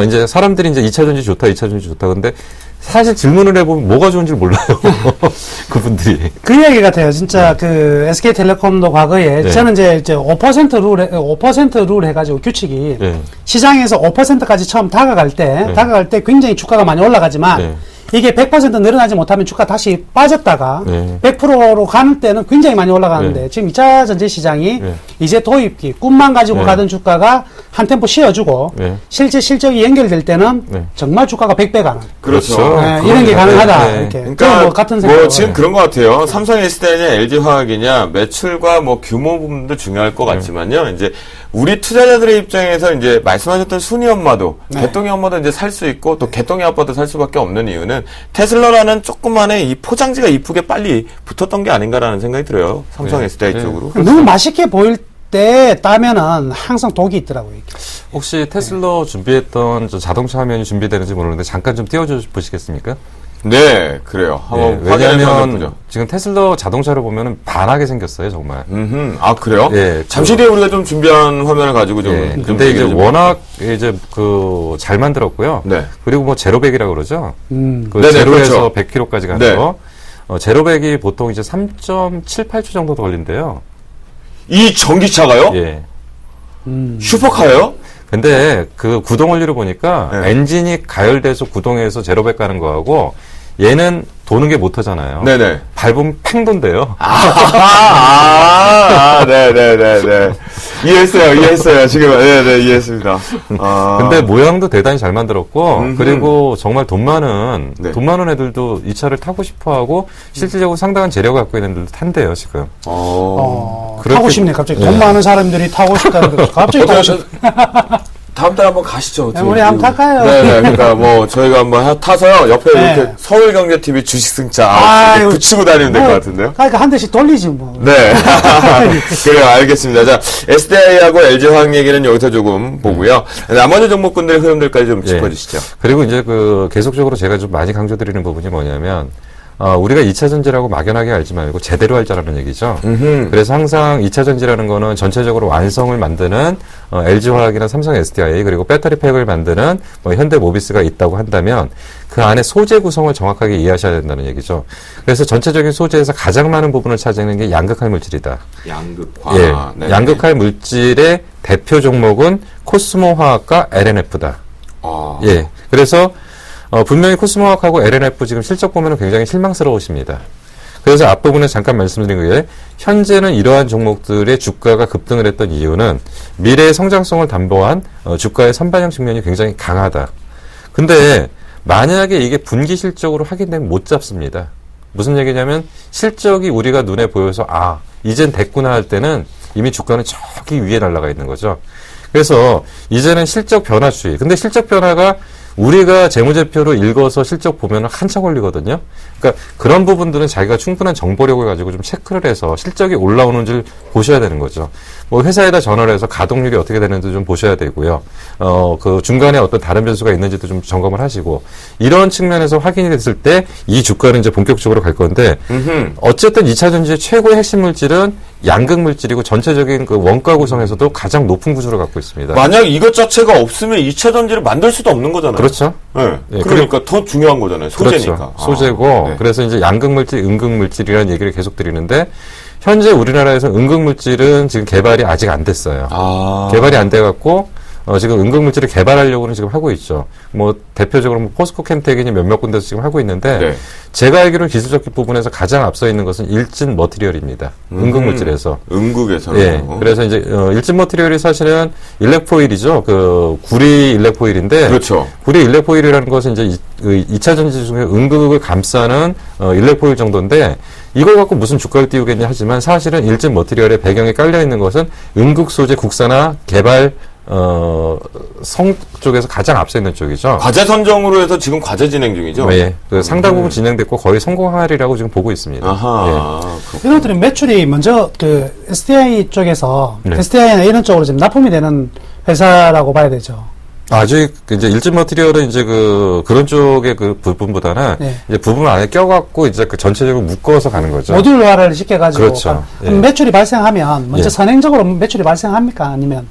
이제 사람들이 이제 2차 전지 좋다, 2차 전지 좋다. 근데 사실 질문을 해보면 뭐가 좋은지 몰라요. 그분들이. 그 이야기 같아요. 진짜 그 SK텔레콤도 과거에 네. 저는 이제 5% 룰 해가지고 규칙이 네. 시장에서 5%까지 처음 다가갈 때 굉장히 주가가 많이 올라가지만 네. 이게 100% 늘어나지 못하면 주가 다시 빠졌다가 네. 100%로 가는 때는 굉장히 많이 올라가는데 지금 2차 전지 시장이 네. 이제 도입기 꿈만 가지고 네. 가던 주가가 한 템포 쉬어주고 네. 실제 실적이 연결될 때는 네. 정말 주가가 100배 가는 그렇죠. 네, 이런 게 가능하다. 네. 이렇게. 그러니까 저는 뭐 같은 생각. 뭐 지금 그런 것 같아요. 삼성 SDI냐 LG 화학이냐 매출과 뭐 규모 부분도 중요할 것 같지만요. 이제 우리 투자자들의 입장에서 이제 말씀하셨던 순이 엄마도 개똥이 엄마도 이제 살 수 있고 또 개똥이 아빠도 살 수밖에 없는 이유는 테슬라라는 조그만의 이 포장지가 이쁘게 빨리 붙었던 게 아닌가라는 생각이 들어요. 삼성 네. SDI 네. 쪽으로. 너무 맛있게 보일 때 따면은 항상 독이 있더라고요. 이게. 혹시 테슬라 준비했던 저 자동차 화면이 준비되는지 모르는데 잠깐 좀 띄워줘 보시겠습니까? 네, 그래요. 한번 네, 확인해서 한번 왜냐하면 보죠. 지금 테슬라 자동차를 보면은 반하게 생겼어요, 정말. 아 그래요? 예, 잠시 뒤에 우리가 좀 준비한 화면을 가지고 좀. 예, 좀 근데 이제 얘기를 좀 워낙 이제 그 잘 만들었고요. 네. 그리고 뭐 제로백이라고 그러죠. 그 네네, 제로에서 그렇죠. 100km까지 가는 네. 거. 제로백이 보통 이제 3.78초 정도 걸린대요. 이 전기차가요? 예. 슈퍼카예요? 근데 그 구동 원리를 보니까 네. 엔진이 가열돼서 구동해서 제로백 가는 거하고 얘는 도는 게 모터잖아요. 네네. 밟으면 팽 돈대요. 네네네네. 이해했어요. 지금, 네네, 이해했습니다. 근데 모양도 대단히 잘 만들었고 그리고 정말 돈 많은 네. 애들도 이 차를 타고 싶어하고 실질적으로 상당한 재력을 갖고 있는 애들도 탄대요 지금. 타고 그렇게- 싶네. 갑자기 예. 돈 많은 사람들이 타고 싶다는 거. 갑자기 타고 싶 다음 달에 한번 가시죠. 어떻게. 우리 한번 탈까요? 네네. 그러니까 뭐, 저희가 한번 타서요, 옆에 네. 이렇게 서울경제TV 주식승차 아유, 이렇게 붙이고 다니면 될 것 같은데요? 그러니까 한 대씩 돌리지 뭐. 네. 그래요. 알겠습니다. 자, SDI하고 LG화학 얘기는 여기서 조금 보고요. 나머지 종목군들의 흐름들까지 좀 예. 짚어주시죠. 그리고 이제 그 계속적으로 제가 좀 많이 강조드리는 부분이 뭐냐면 우리가 2차 전지라고 막연하게 알지 말고 제대로 알자라는 얘기죠. 그래서 항상 2차 전지라는 거는 전체적으로 완성을 만드는 LG화학이나 삼성 SDI 그리고 배터리 팩을 만드는 뭐 현대모비스가 있다고 한다면 그 안에 소재 구성을 정확하게 이해하셔야 된다는 얘기죠. 그래서 전체적인 소재에서 가장 많은 부분을 차지하는 게 양극할 물질이다. 양극화. 예, 네네. 양극할 물질의 대표 종목은 코스모 화학과 LNF다. 예, 그래서 분명히 코스모화학하고 LNF 지금 실적 보면은 굉장히 실망스러우십니다. 그래서 앞부분에 잠깐 말씀드린 게 현재는 이러한 종목들의 주가가 급등을 했던 이유는 미래의 성장성을 담보한 주가의 선반영 측면이 굉장히 강하다. 근데 만약에 이게 분기 실적으로 확인되면 못 잡습니다. 무슨 얘기냐면 실적이 우리가 눈에 보여서 이젠 됐구나 할 때는 이미 주가는 저기 위에 날아가 있는 거죠. 그래서 이제는 실적 변화주의. 근데 실적 변화가 우리가 재무제표로 읽어서 실적 보면 한참 걸리거든요. 그러니까 그런 부분들은 자기가 충분한 정보력을 가지고 좀 체크를 해서 실적이 올라오는지를 보셔야 되는 거죠. 뭐 회사에다 전화를 해서 가동률이 어떻게 되는지 좀 보셔야 되고요. 그 중간에 어떤 다른 변수가 있는지도 좀 점검을 하시고 이런 측면에서 확인이 됐을 때 이 주가는 이제 본격적으로 갈 건데 어쨌든 2차 전지의 최고의 핵심 물질은 양극 물질이고 전체적인 그 원가 구성에서도 가장 높은 구조를 갖고 있습니다. 만약 이것 자체가 없으면 2차 전지를 만들 수도 없는 거잖아요. 그렇죠. 네. 예, 그러니까 더 중요한 거잖아요. 소재니까. 그렇죠. 소재고 네. 그래서 이제 양극 물질, 음극 물질이라는 얘기를 계속 드리는데 현재 우리나라에서 음극 물질은 지금 개발이 아직 안 됐어요. 개발이 안 돼갖고 지금 음극 물질을 개발하려고는 지금 하고 있죠. 뭐 대표적으로 뭐 포스코 캠텍이니 몇몇 군데서 지금 하고 있는데 네. 제가 알기로는 기술적 부분에서 가장 앞서 있는 것은 일진 머티리얼입니다. 음극 물질에서. 음극에서는. 예. 그래서 이제 일진 머티리얼이 사실은 일렉포일이죠. 그 구리 일렉포일인데 그렇죠. 구리 일렉포일이라는 것은 이제 2차 전지 중에 음극을 감싸는 일렉포일 정도인데 이걸 갖고 무슨 주가를 띄우겠냐 하지만 사실은 일진 머티리얼의 배경에 깔려 있는 것은 음극 소재 국산화 개발 성 쪽에서 가장 앞서 있는 쪽이죠. 과제 선정으로 해서 지금 과제 진행 중이죠. 네, 그 상당 부분 진행됐고 거의 성공하리라고 지금 보고 있습니다. 아하. 이런 것들은 매출이 먼저 그 SDI 쪽에서 네. SDI나 이런 쪽으로 지금 납품이 되는 회사라고 봐야 되죠. 아직 이제 일진 머티리얼은 이제 그런 쪽의 그 부분보다는 네. 이제 부분 안에 껴갖고 이제 그 전체적으로 묶어서 가는 거죠. 모듈화를 시켜가지고 그렇죠. 그럼 예. 매출이 발생하면 먼저 예. 선행적으로 매출이 발생합니까? 아니면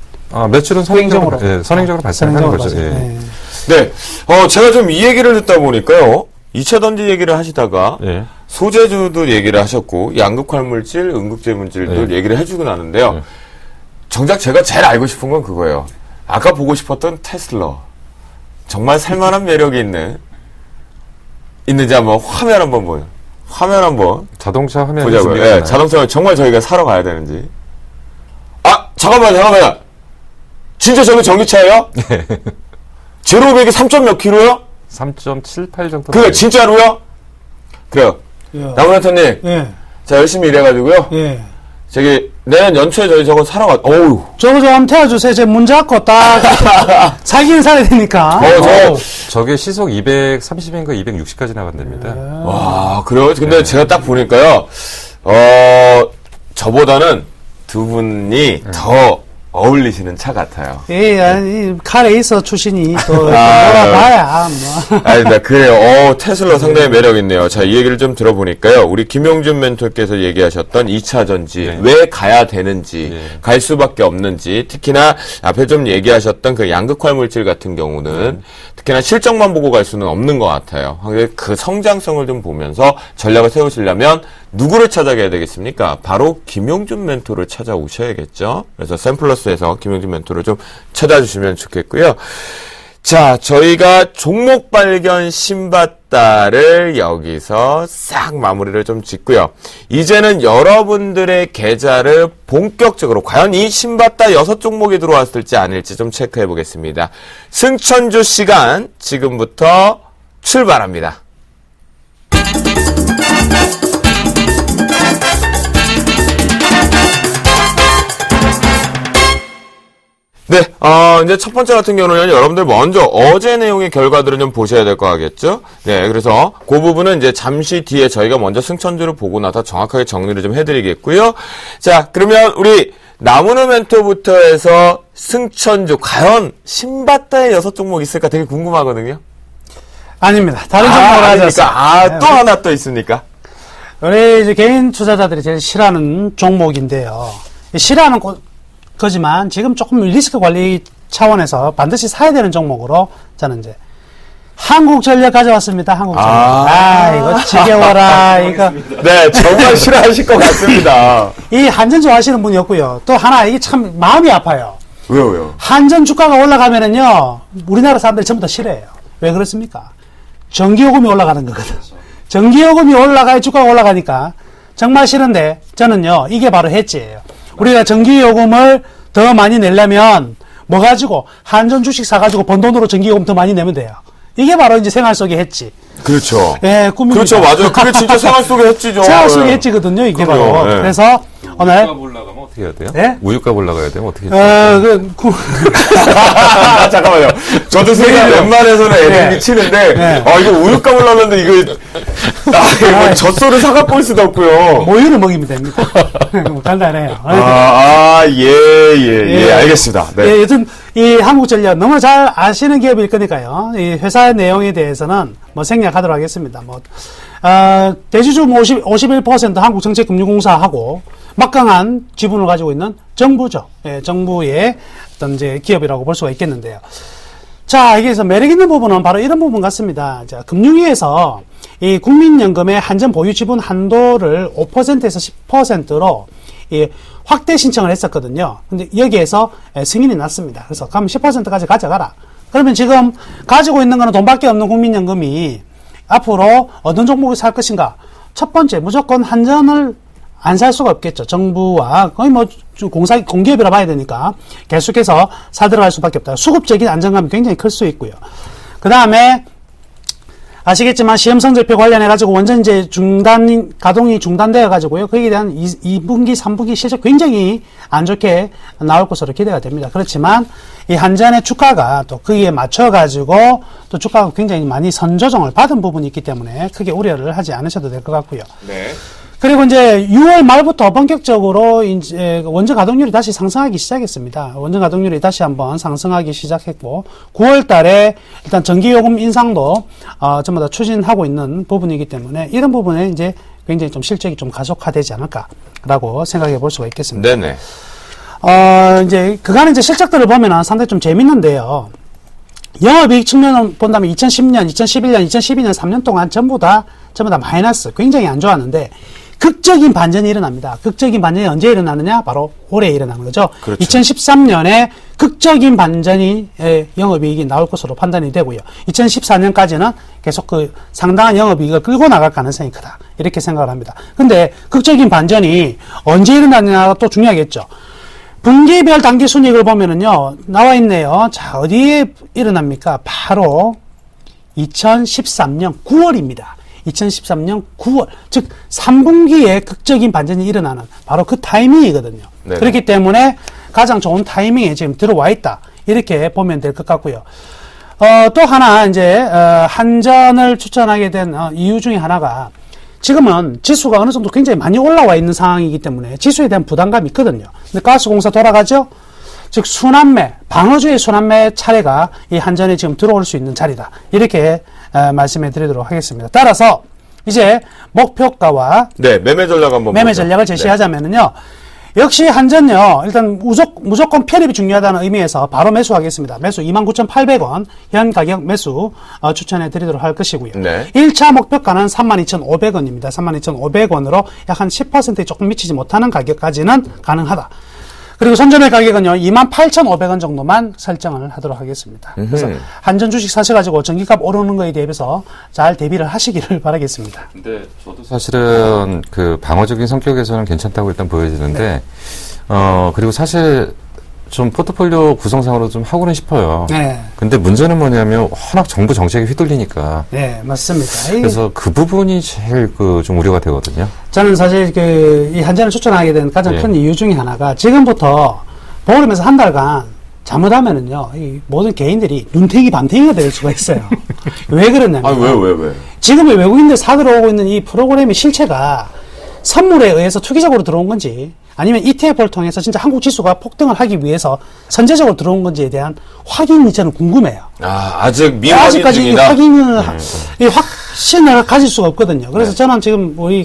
매출은 선행적으로, 선행적으로. 선행적으로 발생하는 선행적으로 거죠. 예. 발생. 네. 제가 좀 이 얘기를 듣다 보니까요. 2차 전지 얘기를 하시다가 예. 소재주도 얘기를 하셨고 양극화물질, 음극재물질도 예. 얘기를 해주고 나는데요. 예. 정작 제가 제일 알고 싶은 건 그거예요. 아까 보고 싶었던 테슬라. 정말 살만한 매력이 있는지 한번 화면 한번 보요. 화면 한번 자동차 화면 보자고요. 예, 자동차를 정말 저희가 사러 가야 되는지. 잠깐만요. 진짜 저기 전기차예요? 제로 100이 3점 몇 킬로요? 3.78 정도. 그래, 진짜로요? 그래요. 예. 나무나타님, 예. 자, 열심히 일해가지고요. 예. 저기, 내년 연초에 저희 저거 사러 어우. 저거 좀 태워주세요. 제 문 잡고 딱 사기는 사야 되니까. 저게 시속 230인가 260까지 나간답니다. 와, 그래요? 근데 제가 딱 보니까요, 저보다는 두 분이 더 어울리시는 차 같아요. 예, 아니, 카레이서 출신이 또 놀아봐야 뭐. 네, 그래요. 테슬라 상당히 매력 있네요. 자, 이 얘기를 좀 들어보니까요. 우리 김용준 멘토께서 얘기하셨던 2차 전지, 네. 왜 가야 되는지, 네. 갈 수밖에 없는지, 특히나 앞에 좀 얘기하셨던 그 양극화 물질 같은 경우는 특히나 실적만 보고 갈 수는 없는 것 같아요. 그 성장성을 좀 보면서 전략을 세우시려면 누구를 찾아가야 되겠습니까? 바로 김용준 멘토를 찾아오셔야겠죠. 그래서 샘플러스에서 김용준 멘토를 좀 찾아주시면 좋겠고요. 자, 저희가 종목 발견 신받다를 여기서 싹 마무리를 좀 짓고요. 이제는 여러분들의 계좌를 본격적으로 과연 이 신받다 6종목이 들어왔을지 아닐지 좀 체크해 보겠습니다. 승천주 시간 지금부터 출발합니다. 네, 이제 첫 번째 같은 경우는 여러분들 먼저 어제 내용의 결과들을 좀 보셔야 될 거 같겠죠? 네, 그래서 그 부분은 이제 잠시 뒤에 저희가 먼저 승천주를 보고 나서 정확하게 정리를 좀 해드리겠고요. 자, 그러면 우리 나무는 멘토부터 해서 승천주, 과연 신받다의 6종목 있을까 되게 궁금하거든요? 아닙니다. 다른 종목을 하자. 또 하나 또 있습니까? 우리 이제 개인 투자자들이 제일 싫어하는 종목인데요. 싫어하는 거지만 지금 조금 리스크 관리 차원에서 반드시 사야 되는 종목으로 저는 이제 한국전력 가져왔습니다. 한국전력. 이거 지겨워라. 이거. 네, 정말 싫어하실 것 같습니다. 이 한전 좋아하시는 분이 없고요. 또 하나 이게 참 마음이 아파요. 왜요? 한전 주가가 올라가면은요, 우리나라 사람들이 전부 다 싫어해요. 왜 그렇습니까? 전기요금이 올라가는 거거든. 전기요금이 올라가야 주가가 올라가니까 정말 싫은데 저는요 이게 바로 해지예요. 우리가 전기요금을 더 많이 내려면 뭐 가지고 한전 주식 사가지고 번 돈으로 전기요금 더 많이 내면 돼요. 이게 바로 이제 생활 속의 해지. 그렇죠. 예, 꿈입니다. 그렇죠, 맞아요. 그게 진짜 생활 속의 했지죠. 생활 속의 예. 해지거든요, 이게 그럼요, 바로. 예. 그래서 오늘 우유값 올라가면 어떻게 해야 돼요? 예? 우유값 올라가야 되면 어떻게 해야 돼요? 잠깐만요. 저도 생각 웬만해서는 애들 네. 미치는데, 네. 이거 우유값 올랐는데, 이거 뭐 젖소를 사갖고 올 수도 없고요. 모유를 먹이면 됩니다. 뭐 간단해요. 예, 알겠습니다. 네. 예, 여튼 이 한국전력 너무 잘 아시는 기업일 거니까요. 이 회사 내용에 대해서는 뭐 생략하도록 하겠습니다. 뭐 대주주 51% 한국정책금융공사하고 막강한 지분을 가지고 있는 정부죠. 예, 정부의 어떤 이제 기업이라고 볼 수가 있겠는데요. 자, 여기서 매력 있는 부분은 바로 이런 부분 같습니다. 자, 금융위에서 이 국민연금의 한전 보유 지분 한도를 5%에서 10%로 이 확대 신청을 했었거든요. 근데 여기에서 승인이 났습니다. 그래서 그럼 10%까지 가져가라. 그러면 지금 가지고 있는 거는 돈밖에 없는 국민연금이 앞으로 어떤 종목을 살 것인가? 첫 번째, 무조건 한전을 안 살 수가 없겠죠. 정부와 거의 뭐 공기업이라 봐야 되니까 계속해서 사들어갈 수밖에 없다. 수급적인 안정감이 굉장히 클 수 있고요. 그 다음에 아시겠지만 시험 성적표 관련해가지고 원전제 가동이 중단되어가지고요. 거기에 대한 2분기, 3분기 실적 굉장히 안 좋게 나올 것으로 기대가 됩니다. 그렇지만 이 한전의 주가가 또 거기에 맞춰가지고 또 주가가 굉장히 많이 선조정을 받은 부분이 있기 때문에 크게 우려를 하지 않으셔도 될 것 같고요. 네. 그리고 이제 6월 말부터 본격적으로 이제 원전 가동률이 다시 상승하기 시작했습니다. 원전 가동률이 다시 한번 상승하기 시작했고 9월 달에 일단 전기요금 인상도 전부 다 추진하고 있는 부분이기 때문에 이런 부분에 이제 굉장히 좀 실적이 좀 가속화되지 않을까라고 생각해 볼 수가 있겠습니다. 네네. 이제 그간의 이제 실적들을 보면은 상당히 좀 재밌는데요. 영업이익 측면을 본다면 2010년, 2011년, 2012년 3년 동안 전부 다 마이너스, 굉장히 안 좋았는데 극적인 반전이 일어납니다. 극적인 반전이 언제 일어나느냐? 바로 올해 일어나는 거죠. 그렇죠. 2013년에 극적인 반전이 영업이익이 나올 것으로 판단이 되고요. 2014년까지는 계속 그 상당한 영업이익을 끌고 나갈 가능성이 크다. 이렇게 생각을 합니다. 근데 극적인 반전이 언제 일어나느냐가 또 중요하겠죠. 분기별 당기 순이익을 보면은요, 나와 있네요. 자, 어디에 일어납니까? 바로 2013년 9월입니다. 2013년 9월. 즉, 3분기에 극적인 반전이 일어나는 바로 그 타이밍이거든요. 네네. 그렇기 때문에 가장 좋은 타이밍에 지금 들어와 있다. 이렇게 보면 될 것 같고요. 또 하나, 이제, 한전을 추천하게 된 이유 중에 하나가 지금은 지수가 어느 정도 굉장히 많이 올라와 있는 상황이기 때문에 지수에 대한 부담감이 있거든요. 근데 가스공사 돌아가죠? 즉, 순환매, 방어주의 순환매 차례가 이 한전에 지금 들어올 수 있는 자리다. 이렇게 말씀해 드리도록 하겠습니다. 따라서 이제 목표가와 네, 매매 전략 한번 매매 보죠. 전략을 제시하자면은요. 역시 한전요. 일단 무조건 편입이 중요하다는 의미에서 바로 매수하겠습니다. 매수 29,800원 현 가격 매수 추천해 드리도록 할 것이고요. 네. 1차 목표가는 32,500원입니다. 32,500원으로 약 한 10%에 조금 미치지 못하는 가격까지는 가능하다. 그리고 선점의 가격은요, 28,500원 정도만 설정을 하도록 하겠습니다. 그래서 한전 주식 사셔가지고 전기값 오르는 거에 대비해서 잘 대비를 하시기를 바라겠습니다. 근데 저도 사실은 그 방어적인 성격에서는 괜찮다고 일단 보여지는데, 그리고 사실 좀 포트폴리오 구성상으로 좀 하고는 싶어요. 네. 근데 문제는 뭐냐면 워낙 정부 정책에 휘둘리니까. 네, 맞습니다. 그래서 그 부분이 제일 그 좀 우려가 되거든요. 저는 사실 이 한전을 추천하게 된 가장 예. 큰 이유 중에 하나가 지금부터 보름에서 한 달간 잘못하면은요, 이 모든 개인들이 눈탱이 밤탱이가 될 수가 있어요. 왜 그러냐면. 왜? 지금 외국인들 사들어오고 있는 이 프로그램의 실체가 선물에 의해서 투기적으로 들어온 건지 아니면 ETF를 통해서 진짜 한국 지수가 폭등을 하기 위해서 선제적으로 들어온 건지에 대한 확인이 저는 궁금해요. 아직 미확인 아직까지 이 중이다. 확인을, 이 확신을 가질 수가 없거든요. 그래서 저는 지금 우리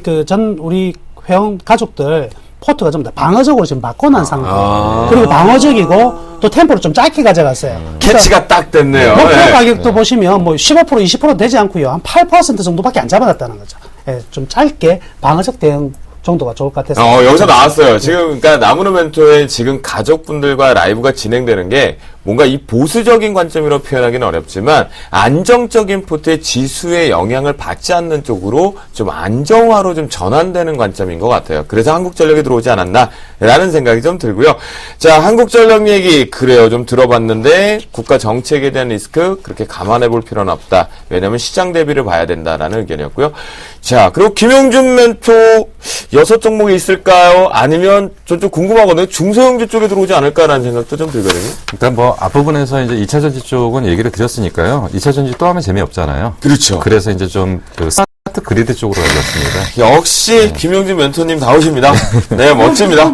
우리 회원 가족들 포트가 전부 다 방어적으로 지금 바꿔놓은 상태예요. 그리고 방어적이고 또 템포를 좀 짧게 가져갔어요. 캐치가 딱 됐네요. 목표 네. 가격도 보시면 뭐 15%, 20% 되지 않고요. 한 8% 정도밖에 안 잡아놨다는 거죠. 예, 좀 짧게 방어적 대응 정도가 좋을 것 같아서. 여기서 나왔어요. 지금, 그러니까 나무르 멘토의 지금 가족분들과 라이브가 진행되는 게 뭔가 이 보수적인 관점으로 표현하기는 어렵지만 안정적인 포트의 지수의 영향을 받지 않는 쪽으로 좀 안정화로 좀 전환되는 관점인 것 같아요. 그래서 한국전력이 들어오지 않았나라는 생각이 좀 들고요. 자, 한국전력 얘기 그래요. 좀 들어봤는데 국가 정책에 대한 리스크 그렇게 감안해 볼 필요는 없다. 왜냐하면 시장 대비를 봐야 된다라는 의견이었고요. 자, 그리고 김용준 멘토 6종목이 있을까요? 아니면 좀 궁금하거든요. 중소형주 쪽에 들어오지 않을까라는 생각도 좀 들거든요. 일단 뭐 앞부분에서 이제 2차전지 쪽은 얘기를 드렸으니까요. 2차전지 또 하면 재미없잖아요. 그렇죠. 그래서 이제 좀 그 스마트 그리드 쪽으로 알렸습니다. 역시 김용준 멘토님 다우십니다. 네, 멋집니다.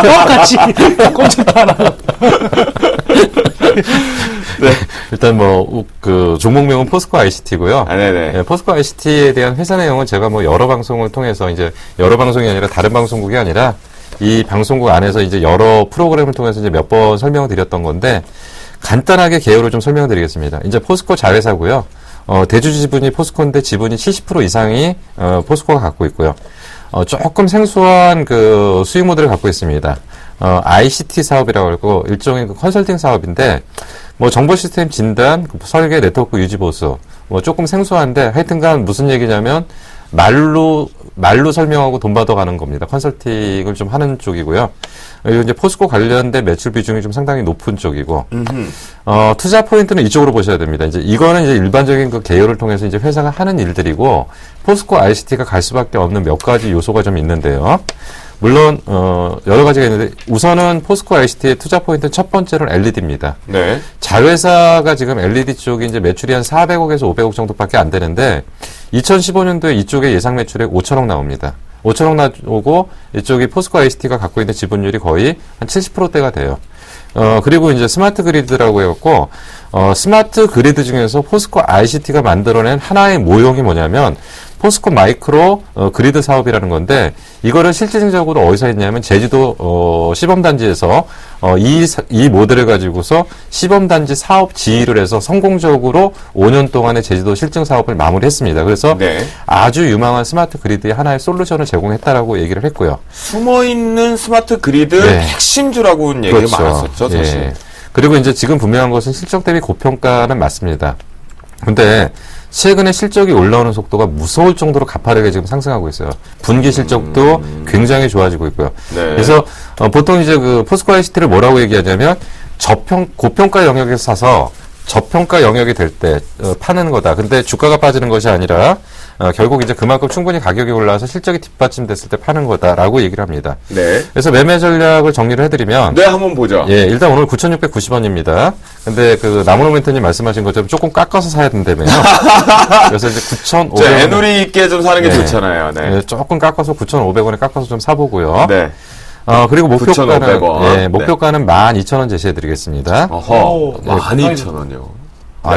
똑같이 꼼짝도 안 하고. 일단 뭐 그 종목명은 포스코 ICT고요. 아, 네네. 예, 포스코 ICT에 대한 회사 내용은 제가 뭐 여러 방송을 통해서 이제 여러 방송이 아니라 다른 방송국이 아니라 이 방송국 안에서 이제 여러 프로그램을 통해서 이제 몇 번 설명을 드렸던 건데 간단하게 개요를 좀 설명을 드리겠습니다. 이제 포스코 자회사고요. 대주 지분이 포스코인데 지분이 70% 이상이 포스코가 갖고 있고요. 조금 생소한 그 수익 모델을 갖고 있습니다. ICT 사업이라고 하고 일종의 그 컨설팅 사업인데 뭐 정보 시스템 진단, 설계, 네트워크 유지 보수 뭐 조금 생소한데 하여튼간 무슨 얘기냐면 말로 설명하고 돈 받아가는 겁니다. 컨설팅을 좀 하는 쪽이고요. 그리고 이제 포스코 관련된 매출 비중이 좀 상당히 높은 쪽이고, 투자 포인트는 이쪽으로 보셔야 됩니다. 이제 이거는 이제 일반적인 그 개요를 통해서 이제 회사가 하는 일들이고, 포스코 ICT가 갈 수밖에 없는 몇 가지 요소가 좀 있는데요. 물론 여러 가지가 있는데 우선은 포스코 ICT의 투자 포인트는 첫 번째로는 LED입니다. 네. 자회사가 지금 LED 쪽이 이제 매출이 한 400억에서 500억 정도밖에 안 되는데 2015년도에 이쪽에 예상 매출액 5천억 나옵니다. 5천억 나오고 이쪽이 포스코 ICT가 갖고 있는 지분율이 거의 한 70%대가 돼요. 그리고 이제 스마트 그리드라고 해갖고, 스마트 그리드 중에서 포스코 ICT가 만들어낸 하나의 모형이 뭐냐면, 포스코 마이크로 그리드 사업이라는 건데, 이거를 실질적으로 어디서 했냐면, 제주도, 시범단지에서, 이 모델을 가지고서 시범단지 사업 지휘를 해서 성공적으로 5년 동안의 제주도 실증 사업을 마무리했습니다. 그래서 네. 아주 유망한 스마트 그리드의 하나의 솔루션을 제공했다라고 얘기를 했고요. 숨어있는 스마트 그리드 네. 핵심주라고 얘기가 그렇죠. 많았었죠, 사실. 예. 그리고 이제 지금 분명한 것은 실적 대비 고평가는 맞습니다. 근데 최근에 실적이 올라오는 속도가 무서울 정도로 가파르게 지금 상승하고 있어요. 분기 실적도 굉장히 좋아지고 있고요. 네. 그래서 보통 이제 그 포스코 ICT를 뭐라고 얘기하냐면 고평가 영역에서 사서 저평가 영역이 될 때 파는 거다. 근데 주가가 빠지는 것이 아니라 결국 이제 그만큼 충분히 가격이 올라와서 실적이 뒷받침됐을 때 파는 거다라고 얘기를 합니다. 네. 그래서 매매 전략을 정리를 해드리면 네, 한번 보죠. 예, 일단 오늘 9,690원입니다. 근데 그 나무로 멘토님 말씀하신 것처럼 조금 깎아서 사야 된다며요. 그래서 이제 9,500원. 애누리 있게 좀 사는 게 네. 좋잖아요. 네. 예, 조금 깎아서 9,500원에 깎아서 좀 사보고요. 네. 그리고 목표가는, 9,500원. 예, 목표가는 12,000원 제시해드리겠습니다. 어허. 오. 12,000원이요.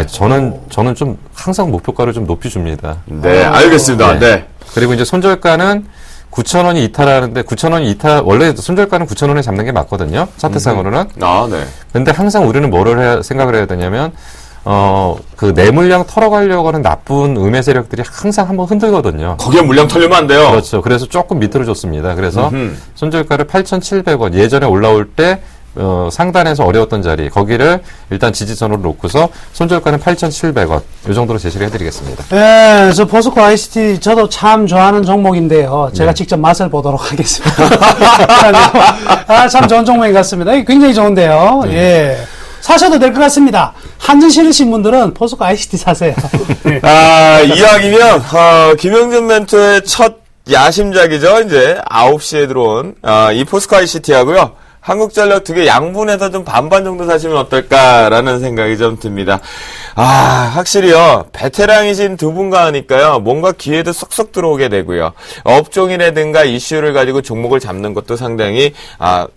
저는 좀 항상 목표가를 좀 높이 줍니다. 네, 알겠습니다. 네. 그리고 이제 손절가는 9,000원이 이탈하는데 9,000원이 이탈, 원래 손절가는 9,000원에 잡는 게 맞거든요. 차트상으로는. 아, 네. 근데 항상 우리는 생각을 해야 되냐면, 그 내물량 털어가려고 하는 나쁜 음의 세력들이 항상 한번 흔들거든요. 거기에 물량 털리면 안 돼요. 그렇죠. 그래서 조금 밑으로 줬습니다. 그래서 음흠. 손절가를 8,700원, 예전에 올라올 때, 상단에서 어려웠던 자리, 거기를 일단 지지선으로 놓고서 손절가는 8,700원, 이 정도로 제시를 해드리겠습니다. 예, 저 포스코 ICT 저도 참 좋아하는 종목인데요. 제가 직접 맛을 보도록 하겠습니다. 참 좋은 종목인 것 같습니다. 이게 굉장히 좋은데요. 예. 사셔도 될 것 같습니다. 한전 실으신 분들은 포스코 ICT 사세요. 이왕이면, 김영준 멘토의 첫 야심작이죠. 이제 9시에 들어온, 이 포스코 ICT 하고요. 한국전력 두 개 양분해서 좀 반반 정도 사시면 어떨까라는 생각이 좀 듭니다. 확실히요. 베테랑이신 두 분과 하니까요. 뭔가 기회도 쏙쏙 들어오게 되고요. 업종이라든가 이슈를 가지고 종목을 잡는 것도 상당히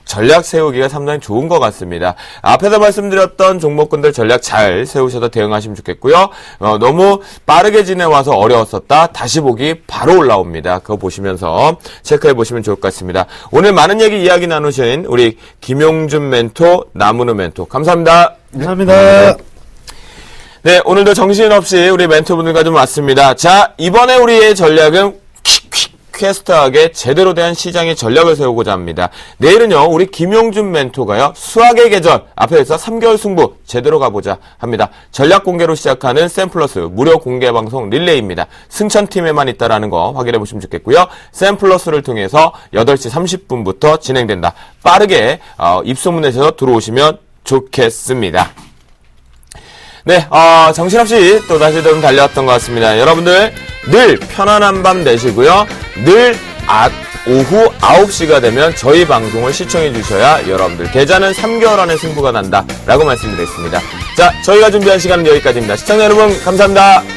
전략 세우기가 상당히 좋은 것 같습니다. 앞에서 말씀드렸던 종목군들 전략 잘 세우셔서 대응하시면 좋겠고요. 너무 빠르게 지내와서 어려웠었다. 다시 보기 바로 올라옵니다. 그거 보시면서 체크해 보시면 좋을 것 같습니다. 오늘 많은 이야기 나누신 우리 김용준 멘토, 나무누 멘토 감사합니다. 감사합니다. 네, 오늘도 정신없이 우리 멘토분들과 좀 왔습니다. 자, 이번에 우리의 전략은 퀘스트하게 제대로 된 시장의 전략을 세우고자 합니다. 내일은요, 우리 김용준 멘토가요, 수학의 계절 앞에서 3개월 승부 제대로 가보자 합니다. 전략 공개로 시작하는 샘플러스 무료 공개 방송 릴레이입니다. 승천팀에만 있다라는 거 확인해 보시면 좋겠고요. 샘플러스를 통해서 8시 30분부터 진행된다. 빠르게 입소문에서 들어오시면 좋겠습니다. 네, 정신없이 또 다시 좀 달려왔던 것 같습니다. 여러분들 늘 편안한 밤 되시고요. 늘 오후 9시가 되면 저희 방송을 시청해 주셔야 여러분들 계좌는 3개월 안에 승부가 난다 라고 말씀드렸습니다. 자, 저희가 준비한 시간은 여기까지입니다. 시청자 여러분 감사합니다.